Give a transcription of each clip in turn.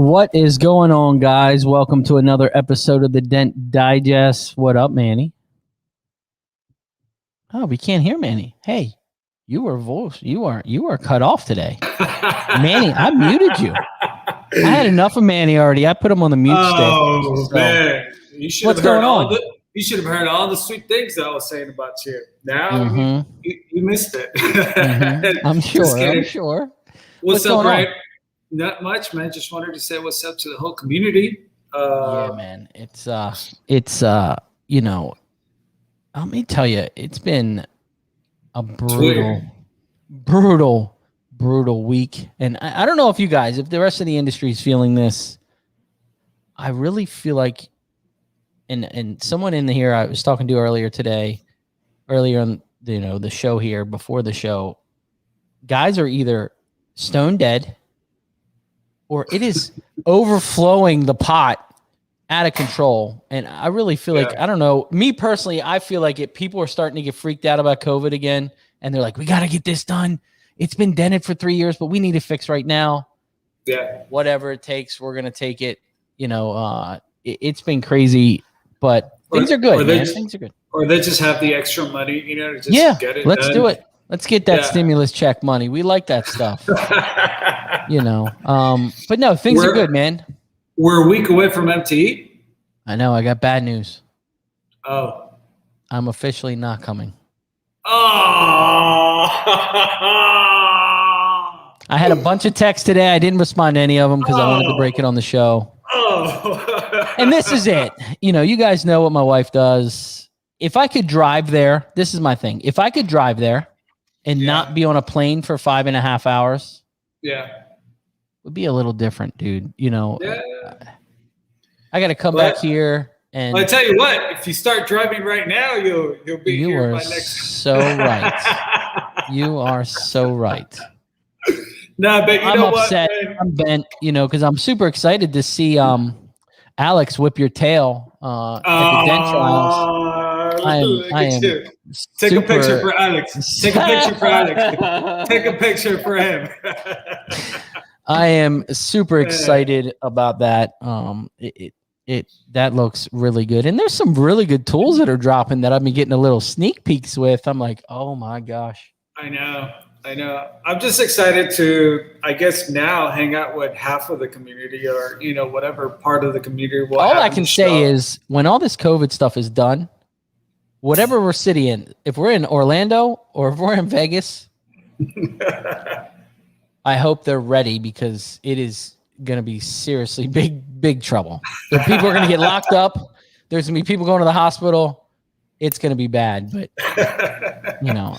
What is going on, guys? Welcome to another episode of the Dent Digest. What up, Manny? Oh, we can't hear Manny. Hey, you are cut off today. Manny, I muted you. I had enough of Manny already. I put him on the mute stick. Oh, man. What's going on? You should have heard all the sweet things that I was saying about you. Now you missed it. I'm sure. What's up, Ryan? Not much, man. Just wanted to say what's up to the whole community. Yeah, man. It's you know, let me tell you, it's been a brutal week. And I don't know if the rest of the industry is feeling this. I really feel like, and someone in here I was talking to earlier on, the show here, before the show, guys are either stone dead or it is overflowing the pot out of control. And I really feel like, I don't know, me personally, I feel like people are starting to get freaked out about COVID again. And they're like, we got to get this done. It's been dented for 3 years, but we need to fix right now. Yeah. Whatever it takes, we're going to take it. It's been crazy, but things are good, man. Things are good. Or they just have the extra money, to just get it let's done. do it. Let's get that stimulus check money. We like that stuff. But no, things are good, man. We're a week away from MTE. I know. I got bad news. Oh. I'm officially not coming. Oh. I had a bunch of texts today. I didn't respond to any of them because I wanted to break it on the show. Oh. And this is it. You guys know what my wife does. If I could drive there, this is my thing. If I could drive there and not be on a plane for 5.5 hours, it would be a little different, dude. I got to come back here. And I tell you what, if you start driving right now, you'll be here by next. So right. You are so right. No, but I'm upset. Man? I'm bent, because I'm super excited to see Alex whip your tail at the dent trials. I am Take a picture for Alex. Take a picture for Alex. Take a picture for him. I am super excited about that. That looks really good. And there's some really good tools that are dropping that I've been getting a little sneak peeks with. I'm like, oh my gosh. I know. I'm just excited to, I guess, now hang out with half of the community or, whatever part of the community. All I can say is when all this COVID stuff is done, whatever we're city in, if we're in Orlando or if we're in Vegas, I hope they're ready because it is going to be seriously big trouble. The people are going to get locked up. There's going to be people going to the hospital. It's going to be bad. But,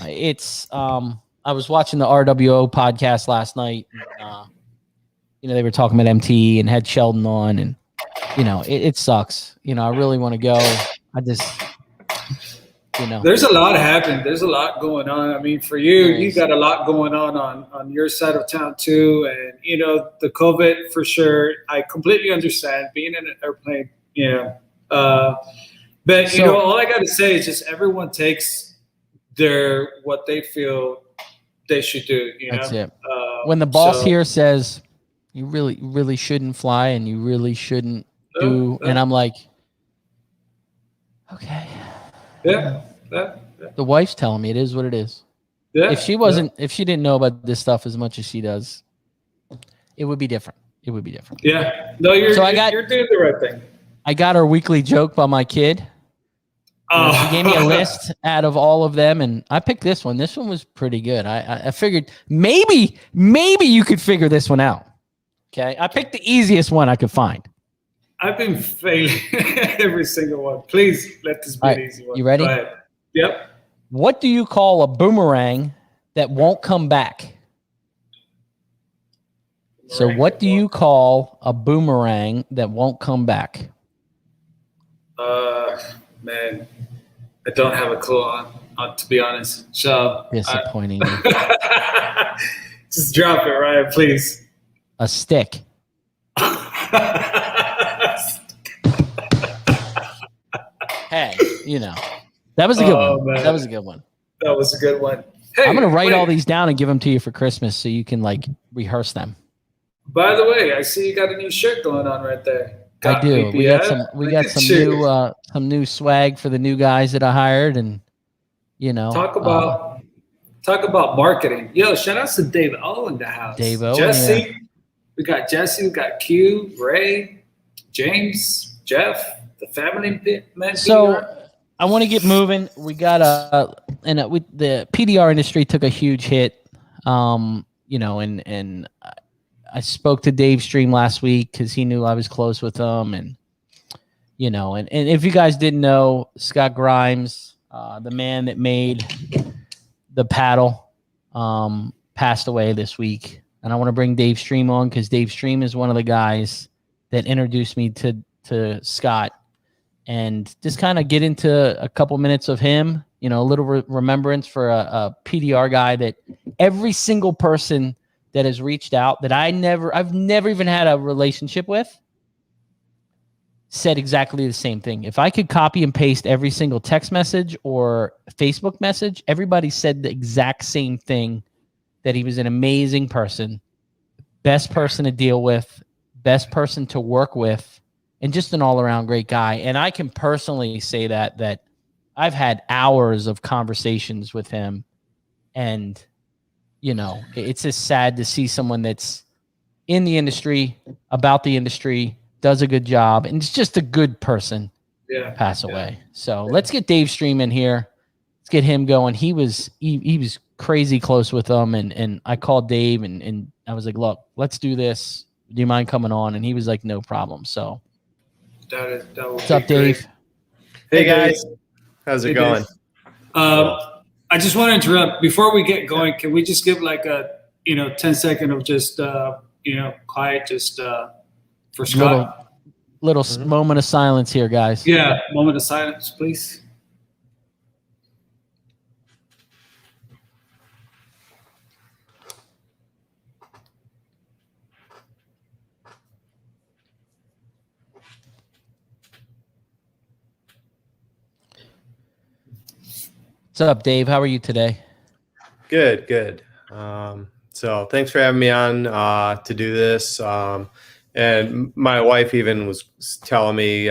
it's I was watching the RWO podcast last night. They were talking about MT and had Sheldon on. And, it sucks. I really want to go. I just, There's a lot happening. There's a lot going on. I mean, for you got a lot going on your side of town too. And, the COVID for sure. I completely understand being in an airplane, but, all I got to say is just everyone takes what they feel they should do. That's it. When the boss here says you really shouldn't fly and you really shouldn't do, and I'm like, okay. Yeah. The wife's telling me it is what it is. Yeah. If she didn't know about this stuff as much as she does, it would be different. Yeah. No, you're doing the right thing. I got her weekly joke by my kid. She gave me a list out of all of them, and I picked this one. This one was pretty good. I figured maybe you could figure this one out. Okay, I picked the easiest one I could find. I've been failing every single one. Please let this be an easy one. You ready? Go ahead. Yep. What do you call a boomerang that won't come back? So what do you call a boomerang that won't come back? Man, I don't have a clue on to be honest. So disappointing. Just drop it, Ryan, please. A stick. Hey, that was a good one. Man. That was a good one. That was a good one. Hey, I'm going to write all these down and give them to you for Christmas so you can rehearse them. By the way, I see you got a new shirt going on right there. I Got do. We got some. We Look got at you. some new swag for the new guys that I hired, and you know, Talk about marketing. Yo, shout out to Dave O in the house. Dave Owen, Jesse. We got Jesse. We got Q, Ray, James, Jeff, the family man. So I want to get moving. We got the PDR industry took a huge hit. You know, and I spoke to Dave Stream last week because he knew I was close with him, and you know, and if you guys didn't know, Scott Grimes, the man that made the paddle, passed away this week. And I want to bring Dave Stream on because Dave Stream is one of the guys that introduced me to Scott, and just kind of get into a couple minutes of him, you know, a little remembrance for a PDR guy that every single person that has reached out that I've never even had a relationship with said exactly the same thing. If I could copy and paste every single text message or Facebook message, everybody said the exact same thing, that he was an amazing person, best person to deal with, best person to work with, and just an all-around great guy. And I can personally say that I've had hours of conversations with him, and, you know, it's just sad to see someone that's in the industry, about the industry, does a good job, and it's just a good person pass away. So let's get Dave Stream in here. Let's get him going. He was crazy close with them, and I called Dave and I was like, look, let's do this. Do you mind coming on? And he was like, no problem. So what's up, Dave? Hey guys, how's it going? I just want to interrupt before we get going. Can we just give like a 10-second of just quiet, just for Scott? Little moment of silence here, guys. Yeah, moment of silence, please. What's up, Dave? How are you today? Good. So thanks for having me on to do this. And my wife even was telling me,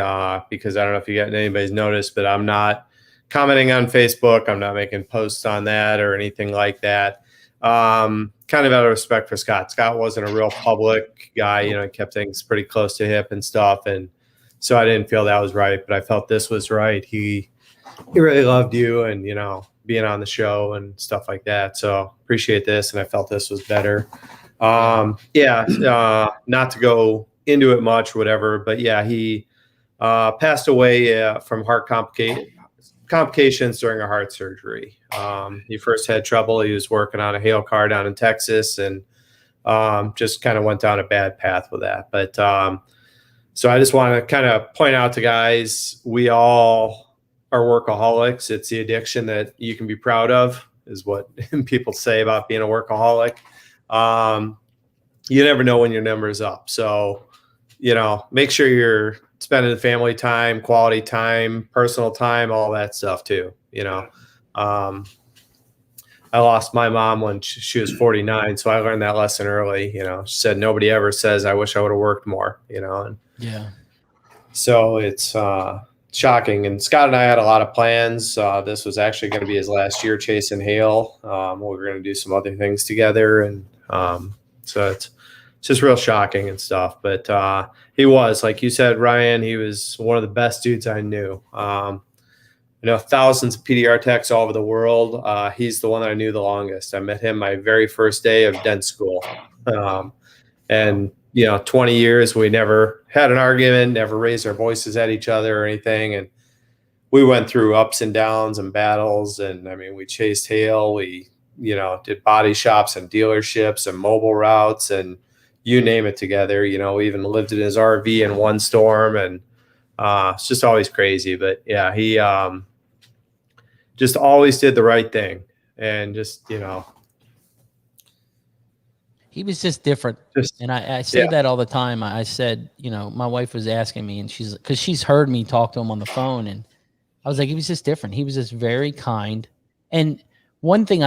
because I don't know if anybody's noticed, but I'm not commenting on Facebook. I'm not making posts on that or anything like that. Kind of out of respect for Scott. Scott wasn't a real public guy, he kept things pretty close to hip and stuff. And so I didn't feel that was right, but I felt this was right. He really loved you and, being on the show and stuff like that. So appreciate this. And I felt this was better. Not to go into it much, whatever, but yeah, he passed away from heart complications during a heart surgery. He first had trouble. He was working on a hail car down in Texas, and just kind of went down a bad path with that. But so I just want to kind of point out to guys, we all are workaholics. It's the addiction that you can be proud of, is what people say about being a workaholic. You never know when your number is up. So, make sure you're spending family time, quality time, personal time, all that stuff too. I lost my mom when she was 49. So I learned that lesson early. She said, nobody ever says, I wish I would have worked more, and yeah. So it's shocking. And Scott and I had a lot of plans. This was actually going to be his last year chasing hail. We were going to do some other things together. And so it's just real shocking and stuff. But he was, like you said, Ryan, he was one of the best dudes I knew. Thousands of PDR techs all over the world. He's the one that I knew the longest. I met him my very first day of dent school. And 20 years, we never had an argument, never raised our voices at each other or anything. And we went through ups and downs and battles. And we chased hail. We, did body shops and dealerships and mobile routes and you name it together. We even lived in his RV in one storm, and it's just always crazy. But yeah, he just always did the right thing. And just, he was just different. And I say that all the time. I said, my wife was asking me, and because she's heard me talk to him on the phone, and I was like, he was just different. He was just very kind. And one thing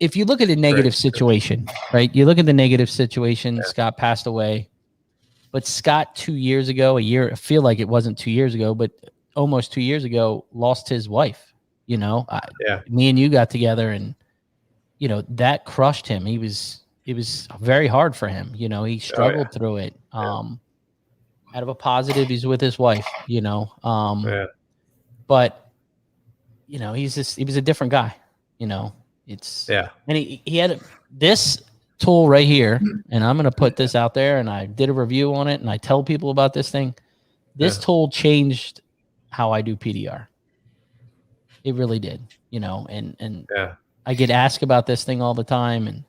if you look at a negative situation, right? You look at the negative situation, Scott passed away, but Scott 2 years ago, I feel like it wasn't 2 years ago, but almost 2 years ago, lost his wife. You know, me and you got together, and you know that crushed him. It was very hard for him. You know, he struggled through it. Out of a positive, he's with his wife. You know, but you know, he was a different guy. You know, and he had this tool right here, and I'm going to put this out there, and I did a review on it, and I tell people about this thing. This tool changed how I do PDR. It really did, you know, and I get asked about this thing all the time, and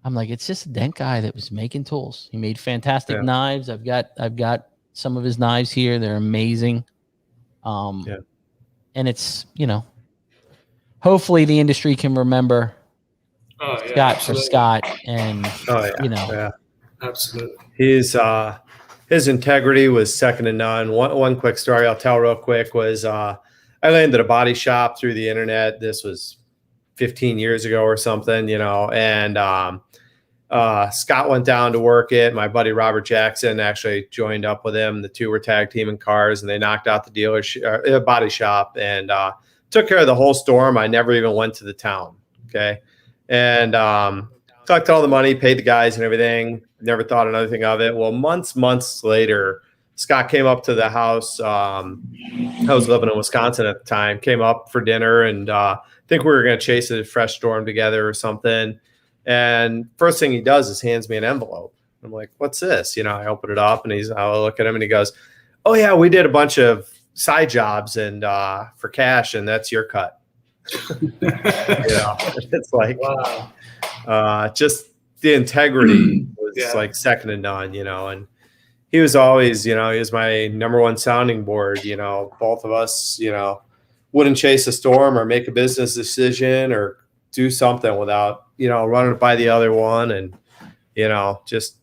I'm like, it's just a dent guy that was making tools. He made fantastic knives. I've got some of his knives here. They're amazing. And it's, you know, hopefully the industry can remember Scott for Scott, and you know, absolutely. His integrity was second to none. One quick story I'll tell real quick was I landed a body shop through the internet. This was 15 years ago or something, you know, and Scott went down to work it. My buddy Robert Jackson actually joined up with him. The two were tag teaming cars, and they knocked out the dealership, body shop, and took care of the whole storm. I never even went to the town. Okay. And collected all the money, paid the guys and everything. Never thought another thing of it. Well, months later, Scott came up to the house. I was living in Wisconsin at the time. Came up for dinner, and I think we were going to chase a fresh storm together or something. And first thing he does is hands me an envelope. I'm like, "What's this?" You know, I open it up, and I look at him, and he goes, "Oh yeah, we did a bunch of side jobs and for cash, and that's your cut." You know, it's like, wow. Just the integrity was like second to none, you know, and he was always, you know, he was my number one sounding board. You know, both of us, you know, wouldn't chase a storm or make a business decision or do something without, you know, running it by the other one. And, you know, just,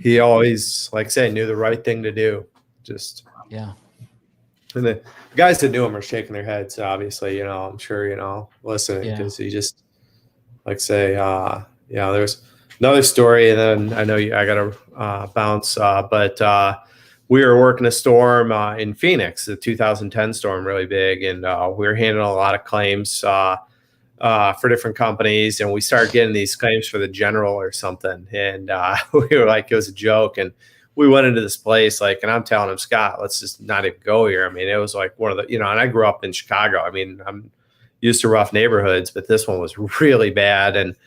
he always, like I say, knew the right thing to do. Just, and the guys that knew him are shaking their heads, obviously, you know, I'm sure, you know, listening, because he just, like say, there's another story, and then I know I got to bounce, but we were working a storm in Phoenix, the 2010 storm, really big, and we were handling a lot of claims for different companies, and we started getting these claims for the general or something, and we were like, it was a joke, and we went into this place, like, and I'm telling him, Scott, let's just not even go here. I mean, it was like one of the, you know, and I grew up in Chicago. I mean, I'm used to rough neighborhoods, but this one was really bad. And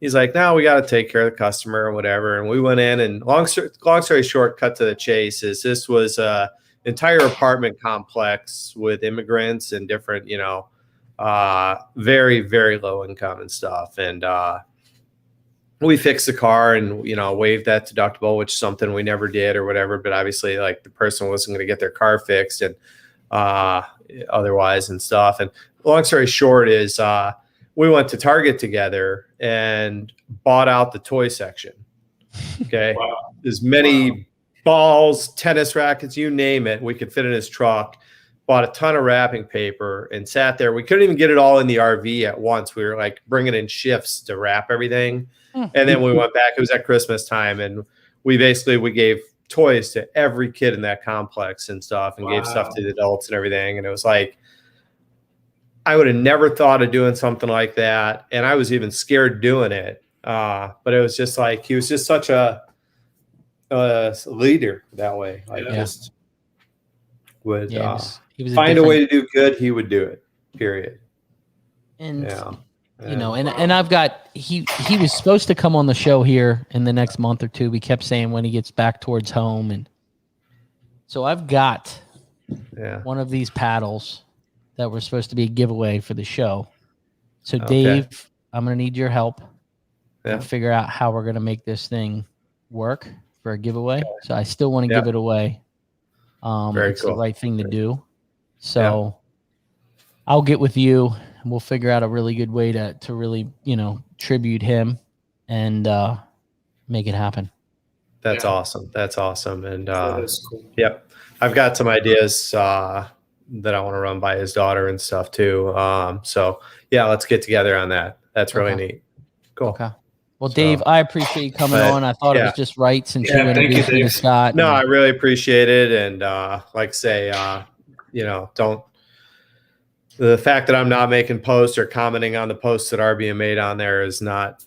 he's like, no, we got to take care of the customer or whatever. And we went in, and long story short, cut to the chase, is this was a entire apartment complex with immigrants and different, you know, very, very low income and stuff. And, we fixed the car and, you know, waived that deductible, which is something we never did or whatever. But obviously, like, the person wasn't going to get their car fixed and otherwise and stuff. And long story short is we went to Target together and bought out the toy section. Okay. Wow. As many balls, tennis rackets, you name it, we could fit in his truck. Bought a ton of wrapping paper and sat there. We couldn't even get it all in the RV at once. We were like bringing in shifts to wrap everything. And then we went back. It was at Christmas time. And we gave toys to every kid in that complex and stuff, and gave stuff to the adults and everything. And it was like, I would have never thought of doing something like that. And I was even scared doing it. But it was just like, he was just such a leader that way. Like just would find a way to do good. He would do it, period. And you know, and I've got, he was supposed to come on the show here in the next month or two. We kept saying when he gets back towards home. And so I've got one of these paddles that were supposed to be a giveaway for the show. So Dave, I'm going to need your help to figure out how we're going to make this thing work for a giveaway. So I still want to give it away. It's the right thing to do. So I'll get with you, and we'll figure out a really good way to really, you know, tribute him and make it happen. That's awesome. That's awesome. And that's cool. I've got some ideas that I want to run by his daughter and stuff too. So yeah, let's get together on that. That's really neat. Cool. Okay. Well, Dave, I appreciate you coming on. I thought it was just right since you introduced me to Scott. No, I really appreciate it. And like I say, the fact that I'm not making posts or commenting on the posts that are being made on there is not,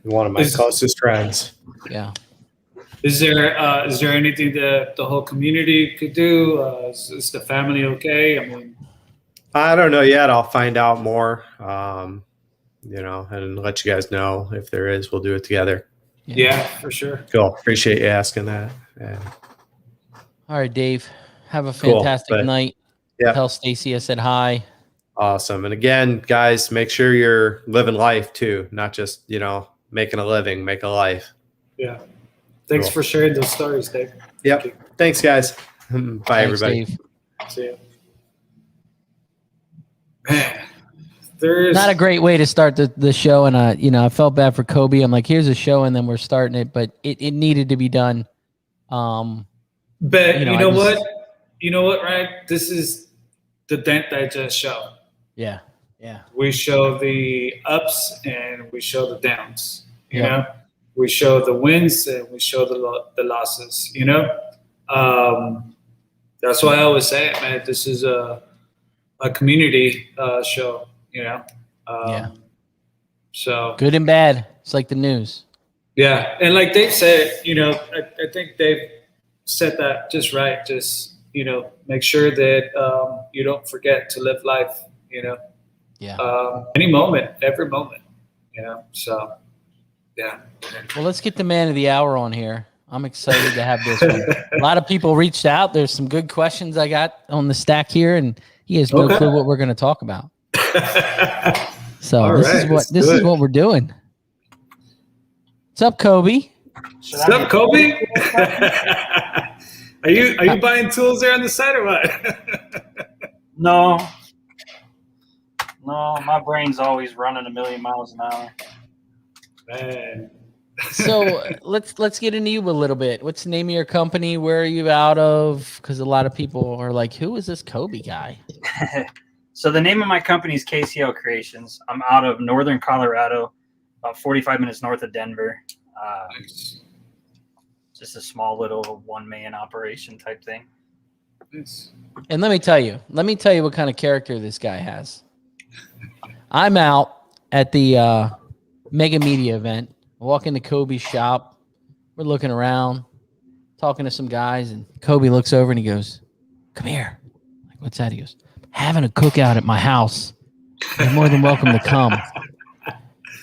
one of my closest friends. Yeah. Is there anything that the whole community could do? Is the family okay? I mean, I don't know yet. I'll find out more. And let you guys know if there is. We'll do it together. Yeah, for sure. Cool. Appreciate you asking that. Yeah. All right, Dave. Have a fantastic night. Yeah. Tell Stacy I said hi. Awesome. And again, guys, make sure you're living life too, not just, making a living, make a life. Yeah. Thanks for sharing those stories, Dave. Yep. Thanks, guys. Bye, everybody. Dave. See you. Man, there's not a great way to start the show. And, I felt bad for Kobe. I'm like, here's a show and then we're starting it, but it needed to be done. But you know what, Ryan? This is the Dent Digest show. Yeah. Yeah. We show the ups and we show the downs, you know? We show the wins and we show the losses, That's why I always say it, man. This is a community show, So good and bad. It's like the news. Yeah. And like Dave said, I think Dave said that just right. Just, make sure that you don't forget to live life, any moment, every moment, So, yeah. Well, let's get the man of the hour on here. I'm excited to have this one. A lot of people reached out. There's some good questions I got on the stack here, and he has no clue what we're going to talk about. So this is what we're doing. What's up, Kobe? What's up, Kobe? Are you buying tools there on the side or what? No, my brain's always running a million miles an hour. Man. So let's get into you a little bit. What's the name of your company? Where are you out of? Because a lot of people are like, who is this Kobe guy? So the name of my company is KCL Creations. I'm out of northern Colorado, about 45 minutes north of Denver. Nice. Just a small little one-man operation type thing. Nice. And let me tell you what kind of character this guy has. I'm out at the Mega Media event. I walk into Kobe's shop. We're looking around, talking to some guys, and Kobe looks over and he goes, "Come here." I'm like, what's that? He goes, "Having a cookout at my house. You're more than welcome to come."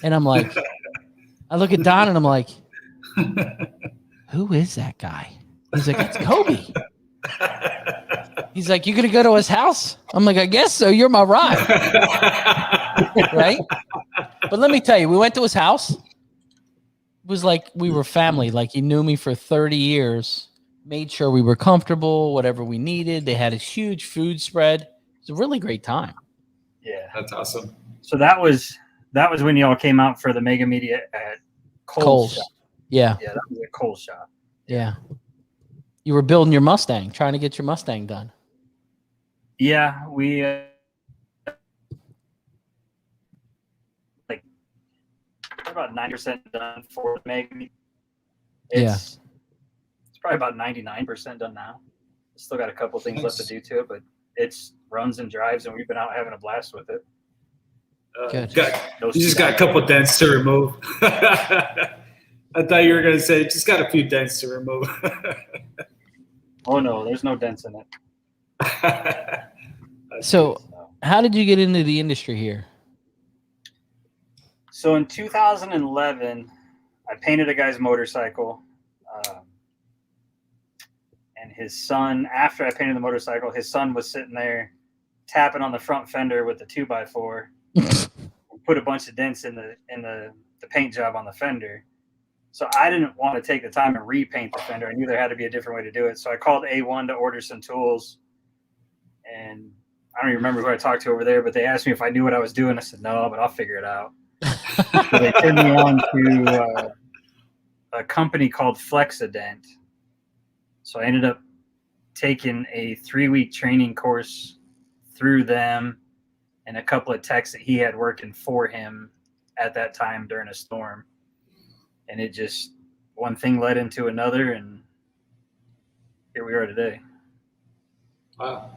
And I'm like, I look at Don and I'm like, who is that guy? He's like, "That's Kobe." He's like, "You gonna go to his house?" I'm like, "I guess so. You're my ride." Right? But let me tell you, we went to his house. It was like we were family. Like he knew me for 30 years, made sure we were comfortable, whatever we needed. They had a huge food spread. It was a really great time. Yeah. That's awesome. So that was when y'all came out for the Mega Media at Cole's shop. Yeah. Yeah, that was at Cole's shop. Yeah. You were building your Mustang, trying to get your Mustang done. Yeah, we about 90% done for the Mega Media. It's probably about 99% done now. Still got a couple things left to do to it, but it's runs and drives, and we've been out having a blast with it. Good. You just got a couple dents to remove. I thought you were going to say just got a few dents to remove. Oh no, there's no dents in it. So, how did you get into the industry here? So in 2011, I painted a guy's motorcycle, and his son. After I painted the motorcycle, his son was sitting there tapping on the front fender with the 2x4. Put a bunch of dents in the paint job on the fender. So I didn't want to take the time and repaint the fender. I knew there had to be a different way to do it. So I called A1 to order some tools. And I don't even remember who I talked to over there, but they asked me if I knew what I was doing. I said, no, but I'll figure it out. So they turned me on to a company called Dent. So I ended up taken a 3-week training course through them and a couple of techs that he had working for him at that time during a storm. And it just, one thing led into another, and here we are today. Wow.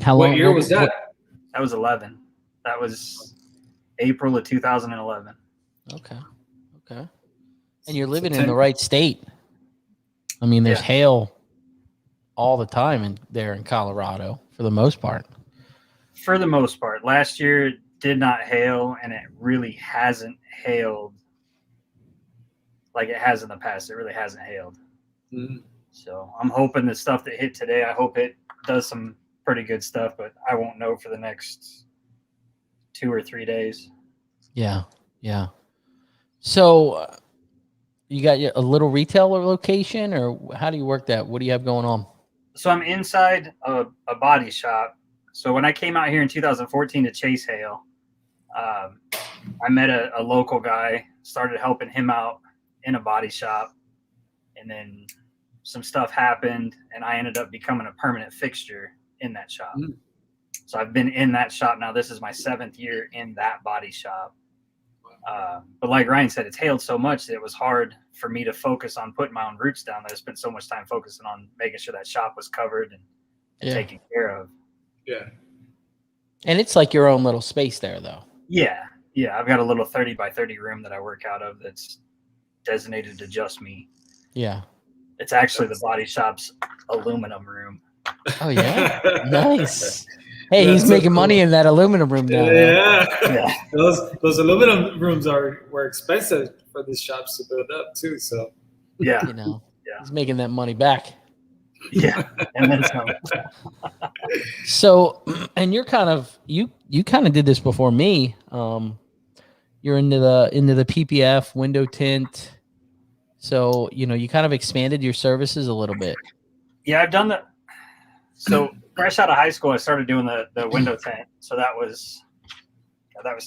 How long? What year was that? That was 11. That was April of 2011. Okay. Okay. And you're living in the right state. I mean, there's hail all the time there in Colorado for the most part. For the most part. Last year it did not hail, and it really hasn't hailed like it has in the past. It really hasn't hailed. Mm-hmm. So I'm hoping the stuff that hit today, I hope it does some pretty good stuff, but I won't know for the next 2 or 3 days. Yeah. Yeah. So you got a little retailer location, or how do you work that? What do you have going on? So I'm inside a body shop. So when I came out here in 2014 to chase hail, I met a local guy, started helping him out in a body shop, and then some stuff happened, and I ended up becoming a permanent fixture in that shop. Mm. So I've been in that shop now. This is my 7th year in that body shop. But like Ryan said, it's hailed so much that it was hard for me to focus on putting my own roots down. That I spent so much time focusing on making sure that shop was covered and taken care of. Yeah. And it's like your own little space there, though. Yeah. Yeah. I've got a little 30 by 30 room that I work out of that's designated to just me. Yeah. It's actually the body shop's aluminum room. Oh, yeah. Nice. Hey, that's he's making money in that aluminum room now. Yeah. Those aluminum rooms were expensive for these shops to build up too. So yeah, he's making that money back. Yeah, and then some. So, and you're kind of you kind of did this before me. You're into the PPF window tint. So you kind of expanded your services a little bit. Yeah, I've done that. So fresh out of high school, I started doing the window tint. So that was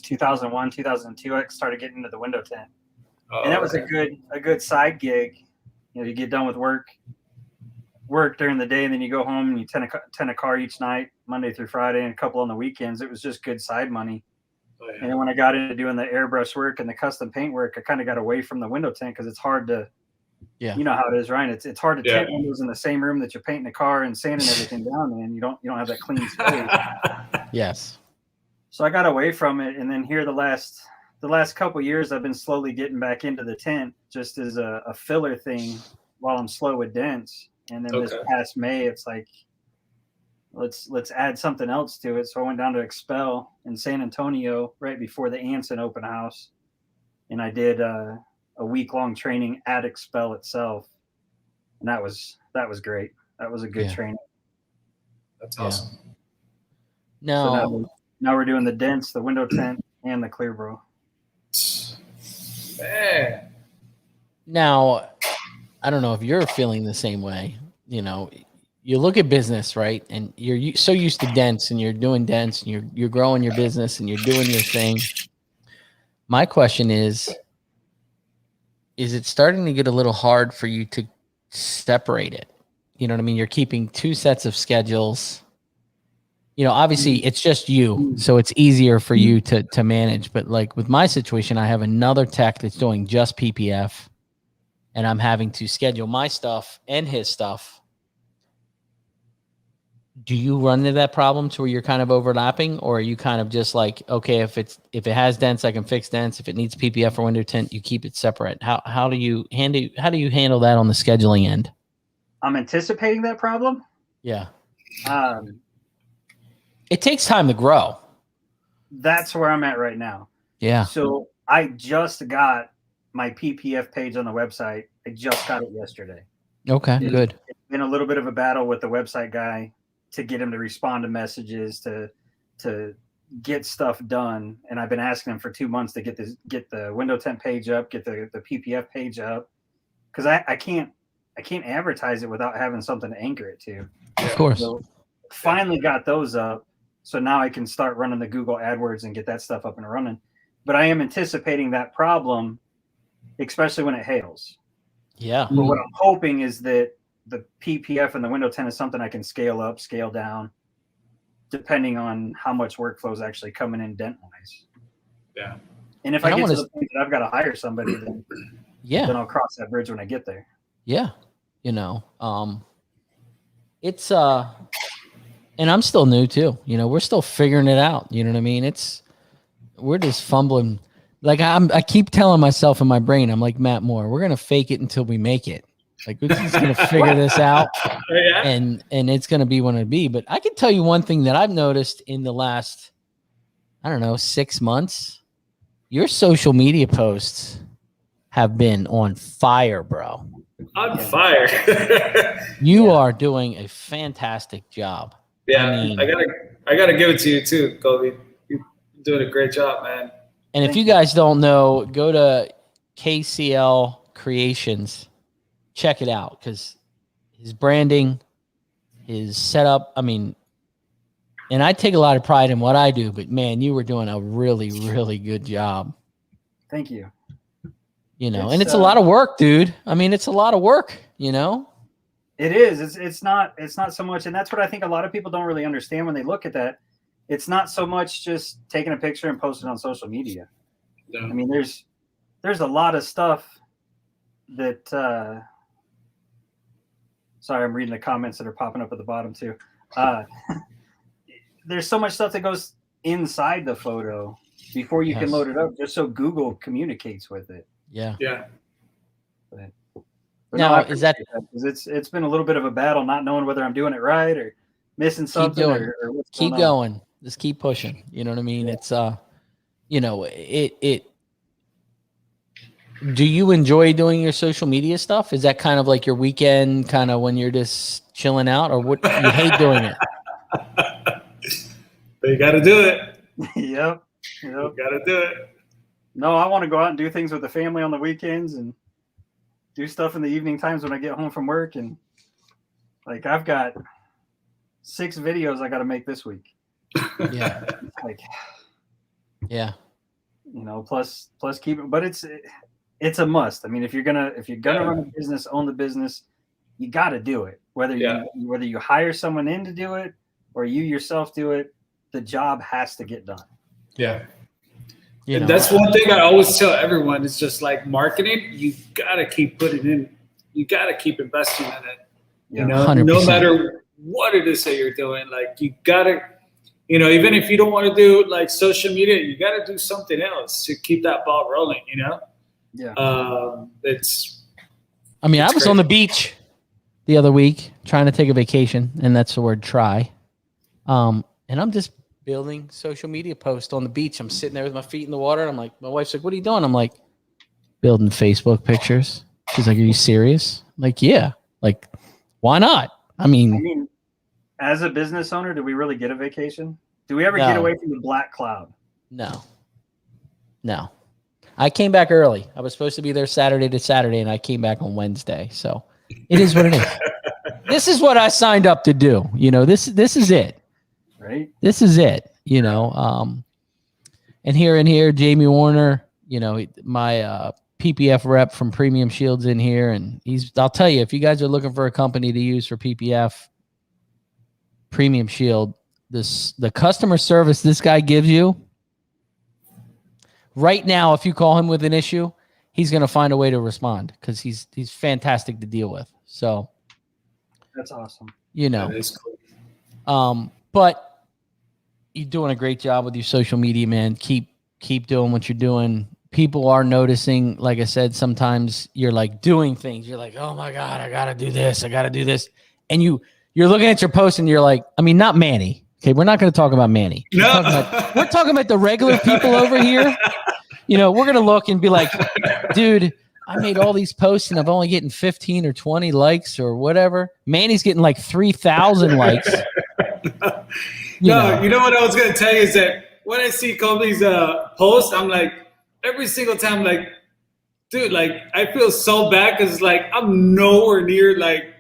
2001, 2002. I started getting into the window tint, and that was a good side gig. You get done with work during the day, and then you go home and you tint a car each night, Monday through Friday, and a couple on the weekends. It was just good side money. Oh, yeah. And then when I got into doing the airbrush work and the custom paint work, I kind of got away from the window tint because it's hard to. Yeah, you know how it is, Ryan. It's hard to tint windows in the same room that you're painting a car and sanding everything down, and you don't have that clean space. Yes. So I got away from it, and then here the last couple of years, I've been slowly getting back into the tint just as a filler thing while I'm slow with dents. And then this past May, it's like let's add something else to it. So I went down to Expel in San Antonio right before the Anson open house, and I did a week-long training at Expel itself, and that was great. That was a good training. That's awesome. No. So now we're doing the dents, the window tint, and the clear bro. Man. Now, I don't know if you're feeling the same way. You look at business, right? And you're so used to dents, and you're doing dents, and you're growing your business, and you're doing your thing. My question is it starting to get a little hard for you to separate it? You know what I mean? You're keeping 2 sets of schedules. Obviously it's just you, so it's easier for you to manage. But like with my situation, I have another tech that's doing just PPF, and I'm having to schedule my stuff and his stuff. Do you run into that problem to where you're kind of overlapping, or are you kind of just like, okay, if it has dents, I can fix dents. If it needs PPF or window tint, you keep it separate. How do you handle that on the scheduling end? I'm anticipating that problem. Yeah. It takes time to grow. That's where I'm at right now. Yeah. So I just got my PPF page on the website. I just got it yesterday. Okay, good. It's been a little bit of a battle with the website guy to get him to respond to messages, to get stuff done. And I've been asking him for 2 months to get the window tint page up, get the PPF page up. Cause I can't advertise it without having something to anchor it to. Of course. So finally got those up. So now I can start running the Google AdWords and get that stuff up and running. But I am anticipating that problem, especially when it hails. Yeah. But what I'm hoping is that the PPF and the window tint is something I can scale up, scale down, depending on how much workflow is actually coming in dent wise. Yeah. And if I get to the point that I've got to hire somebody, then then I'll cross that bridge when I get there. Yeah. You know, it's and I'm still new too. You know, we're still figuring it out. You know what I mean? We're just fumbling. Like I keep telling myself in my brain, I'm like Matt Moore, we're gonna fake it until we make it. Like we're just gonna figure this out, and it's gonna be what it be. But I can tell you one thing that I've noticed in the last, I don't know, 6 months. Your social media posts have been on fire, bro. On fire. You are doing a fantastic job. Yeah, I mean, I gotta give it to you too, Kobe. You're doing a great job, man. And if you guys don't know, go to KCL Creations, check it out, because his branding, his setup. I mean, and I take a lot of pride in what I do, but man, you were doing a really, really good job. Thank you. You know, and it's a lot of work, dude. I mean, it's a lot of work, you know? It is. It's not so much. And that's what I think a lot of people don't really understand when they look at that. It's not so much just taking a picture and posting on social media. No. I mean, there's a lot of stuff that, sorry, I'm reading the comments that are popping up at the bottom too. There's so much stuff that goes inside the photo before you can load it up, just so Google communicates with it. Yeah. Yeah. But Now, no, is that because it's been a little bit of a battle, not knowing whether I'm doing it right or missing something or what's keep going on. going. Just keep pushing. You know what I mean? Yeah. It's you know, it do you enjoy doing your social media stuff? Is that kind of like your weekend, kind of when you're just chilling out, or what? You hate doing it? But you got to do it. Yep. You got to do it. No, I want to go out and do things with the family on the weekends and do stuff in the evening times when I get home from work. And like, I've got 6 videos I got to make this week. Yeah. Like, yeah. You know, plus keep it, but it's a must. I mean, if you're gonna run a business, own the business, you got to do it. Whether you hire someone in to do it or you yourself do it, the job has to get done. Yeah. You know, that's one thing I always tell everyone. It's just like marketing. You got to keep putting in. You got to keep investing in it. You know, 100%. No matter what it is that you're doing, like you got to, you know, even if you don't want to do like social media, you got to do something else to keep that ball rolling, you know? Yeah. I was crazy. On the beach the other week trying to take a vacation, and that's the word try. And I'm just building social media posts on the beach. I'm sitting there with my feet in the water. And I'm like, my wife's like, what are you doing? I'm like, building Facebook pictures. She's like, are you serious? I'm like, yeah. Like, why not? I mean, as a business owner, do we really get a vacation? Do we ever get away from the black cloud? No. I came back early. I was supposed to be there Saturday to Saturday, and I came back on Wednesday. So it is what it is. This is what I signed up to do. You know, this is it. Right. This is it. You know, and here, Jamie Warner, you know, my PPF rep from Premium Shields in here, and I'll tell you, if you guys are looking for a company to use for PPF, Premium Shield, the customer service this guy gives you right now, if you call him with an issue, he's going to find a way to respond because he's fantastic to deal with. So that's awesome. You know, that is cool. But you're doing a great job with your social media, man. Keep doing what you're doing. People are noticing. Like I said, sometimes you're like doing things. You're like, oh my God, I got to do this. I got to do this. And you're looking at your post and you're like, I mean, not Manny. Okay. We're not going to talk about Manny. No. We're talking about the regular people over here. You know, we're going to look and be like, dude, I made all these posts and I'm only getting 15 or 20 likes or whatever. Manny's getting like 3,000 likes. You know what I was going to tell you is that when I see Kobe's post, I'm like, every single time, like, dude, like, I feel so bad because, like, I'm nowhere near, like,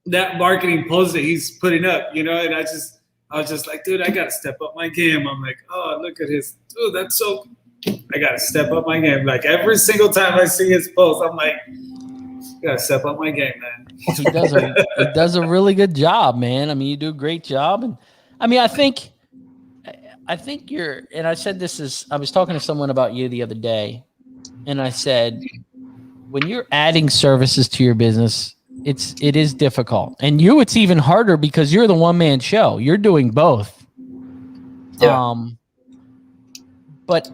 that marketing post that he's putting up, you know? And I was just like, dude, I got to step up my game. I'm like, oh, look at his, dude, that's I got to step up my game. Like, every single time I see his post, I'm like, Gotta step up my game, man. He does a really good job, man. I mean, you do a great job. And I mean, I think you're, and I said I was talking to someone about you the other day, and I said, when you're adding services to your business, it is difficult. And it's even harder because you're the one-man show. You're doing both. Yeah. But,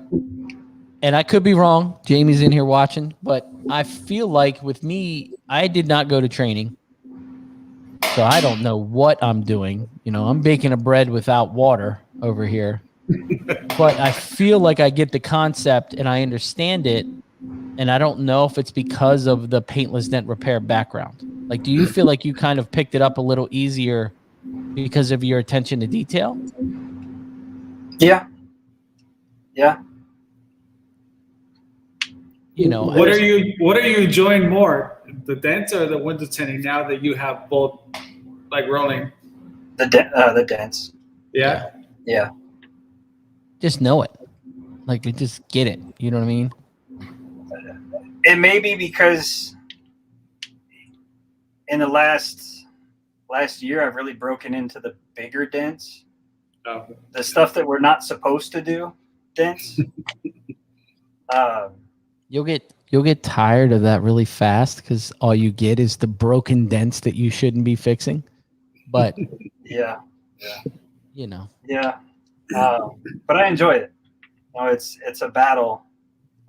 and I could be wrong. Jamie's in here watching, but I feel like with me, I did not go to training. So I don't know what I'm doing. I'm baking a bread without water over here. But I feel like I get the concept and I understand it. And I don't know if it's because of the paintless dent repair background. Like, do you feel like you kind of picked it up a little easier because of your attention to detail? Yeah. Yeah. What are you enjoying more, the dents or the window tinting? Now that you have both, like, rolling, the dents. Yeah. Yeah. Just know it, like, just get it. You know what I mean? It may be because in the last year, I've really broken into the bigger dents, the stuff that we're not supposed to do, dents. You'll get tired of that really fast because all you get is the broken dents that you shouldn't be fixing. But yeah. Yeah. But I enjoy it. It's a battle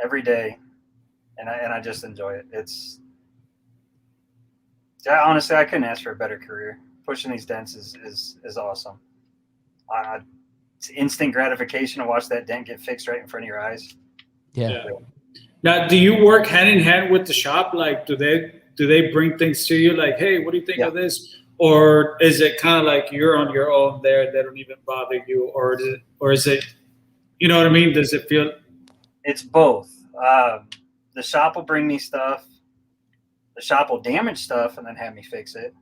every day, and I just enjoy it. Honestly, I couldn't ask for a better career. Pushing these dents is awesome. It's instant gratification to watch that dent get fixed right in front of your eyes. Yeah. Now, do you work hand in hand with the shop? Like, do they bring things to you? Like, hey, what do you think of this? Or is it kind of like you're on your own there? They don't even bother you, or is it, you know what I mean? Does it feel? It's both. The shop will bring me stuff. The shop will damage stuff and then have me fix it,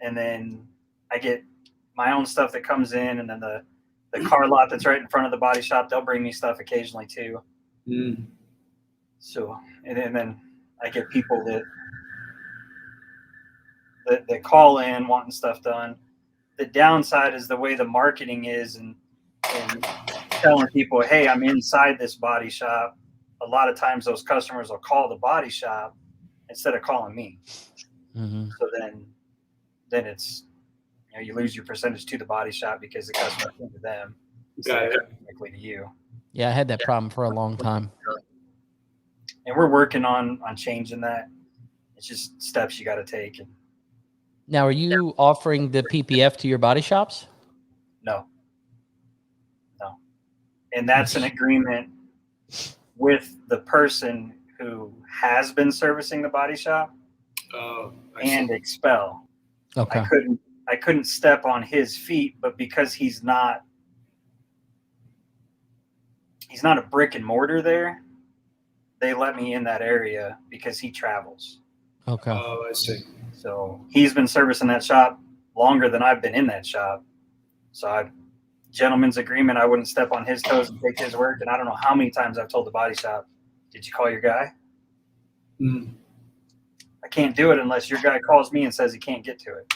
and then I get my own stuff that comes in, and then the car lot that's right in front of the body shop, they'll bring me stuff occasionally too. Mm. So, and then I get people that call in wanting stuff done. The downside is the way the marketing is and telling people, hey, I'm inside this body shop. A lot of times those customers will call the body shop instead of calling me. Mm-hmm. So then it's, you lose your percentage to the body shop because the customer came to them instead of directly to you. Yeah, I had that problem for a long time. And we're working on changing that. It's just steps you got to take. Now, are you offering the PPF to your body shops? No. And that's an agreement with the person who has been servicing the body shop and Expel. Okay. I couldn't step on his feet, but because he's not a brick and mortar there, they let me in that area because he travels. Okay. Oh, I see. So he's been servicing that shop longer than I've been in that shop. So gentleman's agreement, I wouldn't step on his toes and take his work. And I don't know how many times I've told the body shop, did you call your guy? Mm. I can't do it unless your guy calls me and says he can't get to it.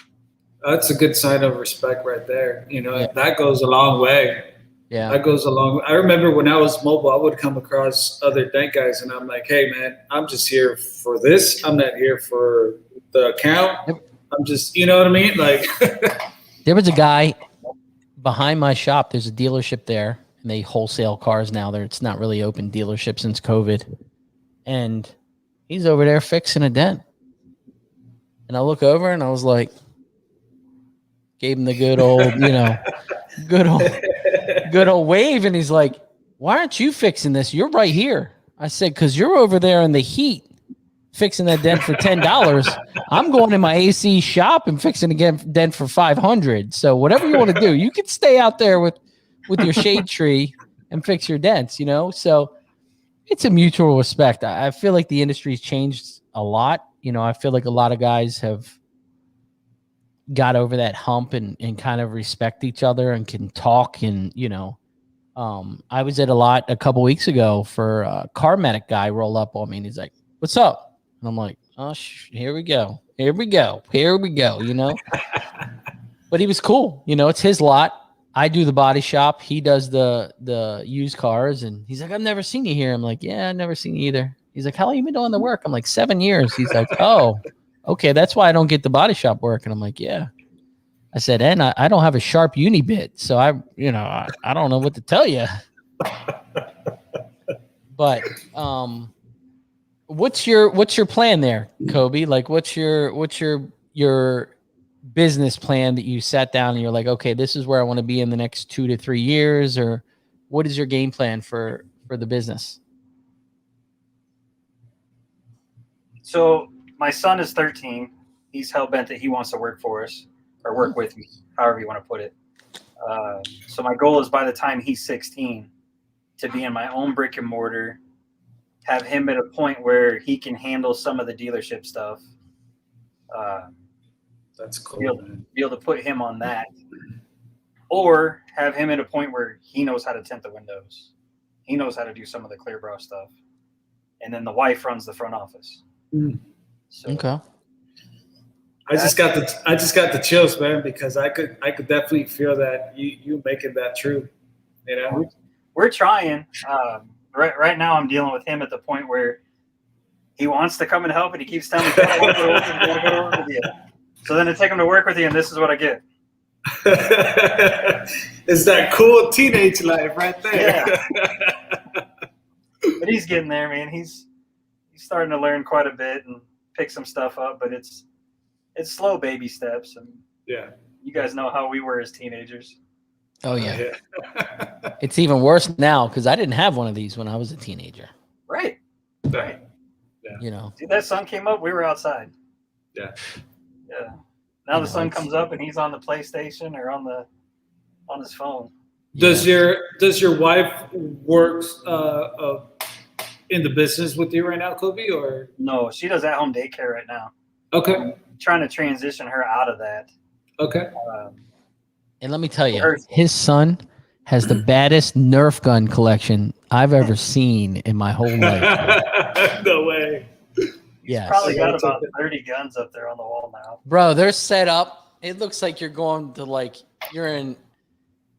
That's a good sign of respect right there. That goes a long way. Yeah. That goes a long way. I remember when I was mobile, I would come across other dent guys and I'm like, hey, man, I'm just here for this. I'm not here for the account. I'm just, you know what I mean? Like, there was a guy behind my shop. There's a dealership there, and they wholesale cars now. It's not really open dealership since COVID. And he's over there fixing a dent. And I look over and I was like, gave him the good old, good old wave. And he's like, why aren't you fixing this? You're right here. I said, because you're over there in the heat fixing that dent for $10. I'm going in my AC shop and fixing a dent for $500. So whatever you want to do, you can stay out there with your shade tree and fix your dents, So it's a mutual respect. I feel like the industry's changed a lot. I feel like a lot of guys have got over that hump and kind of respect each other and can talk. And, I was at a couple weeks ago for a car medic guy roll up on me and he's like, what's up? And I'm like, oh, here we go. Here we go. Here we go, you know? But he was cool. You know, it's his lot. I do the body shop. He does the used cars. And he's like, I've never seen you here. I'm like, yeah, I've never seen you either. He's like, how long you been doing the work? I'm like, 7 years. He's like, oh, okay, that's why I don't get the body shop work. And I'm like, yeah. I said, and I don't have a sharp uni bit. So I don't know what to tell you. But what's your plan there, Kobe? Like, what's your business plan that you sat down and you're like, okay, this is where I want to be in the next 2 to 3 years, or what is your game plan for the business? So my son is 13. He's hell bent that he wants to work for us or work with me, however you want to put it. So my goal is by the time he's 16 to be in my own brick and mortar, have him at a point where he can handle some of the dealership stuff. That's cool. Be able to put him on that, or have him at a point where he knows how to tint the windows. He knows how to do some of the clear brow stuff. And then the wife runs the front office. So, okay. I just got the chills, man, because I could definitely feel that you making that true. You know, we're trying. Right now, I'm dealing with him at the point where he wants to come and help, and he keeps telling me, "I want to go over with you." So then I take him to work with you, and this is what I get. It's that cool teenage life right there. Yeah. But he's getting there, man. He's starting to learn quite a bit and pick some stuff up, but it's slow baby steps. And yeah, you guys know how we were as teenagers. Oh yeah. It's even worse now because I didn't have one of these when I was a teenager. Right. Yeah. You know, see, that sun came up, we were outside. Yeah. Now the sun comes up and he's on the PlayStation or on his phone. Does your wife work in the business with you right now, Kobe? Or no, she does at-home daycare right now. Okay. I'm trying to transition her out of that. Okay. And let me tell you, his son has the baddest Nerf gun collection I've ever seen in my whole life. No way. Yeah. Probably got about 30 guns up there on the wall now. Bro, they're set up. It looks like you're going to you're in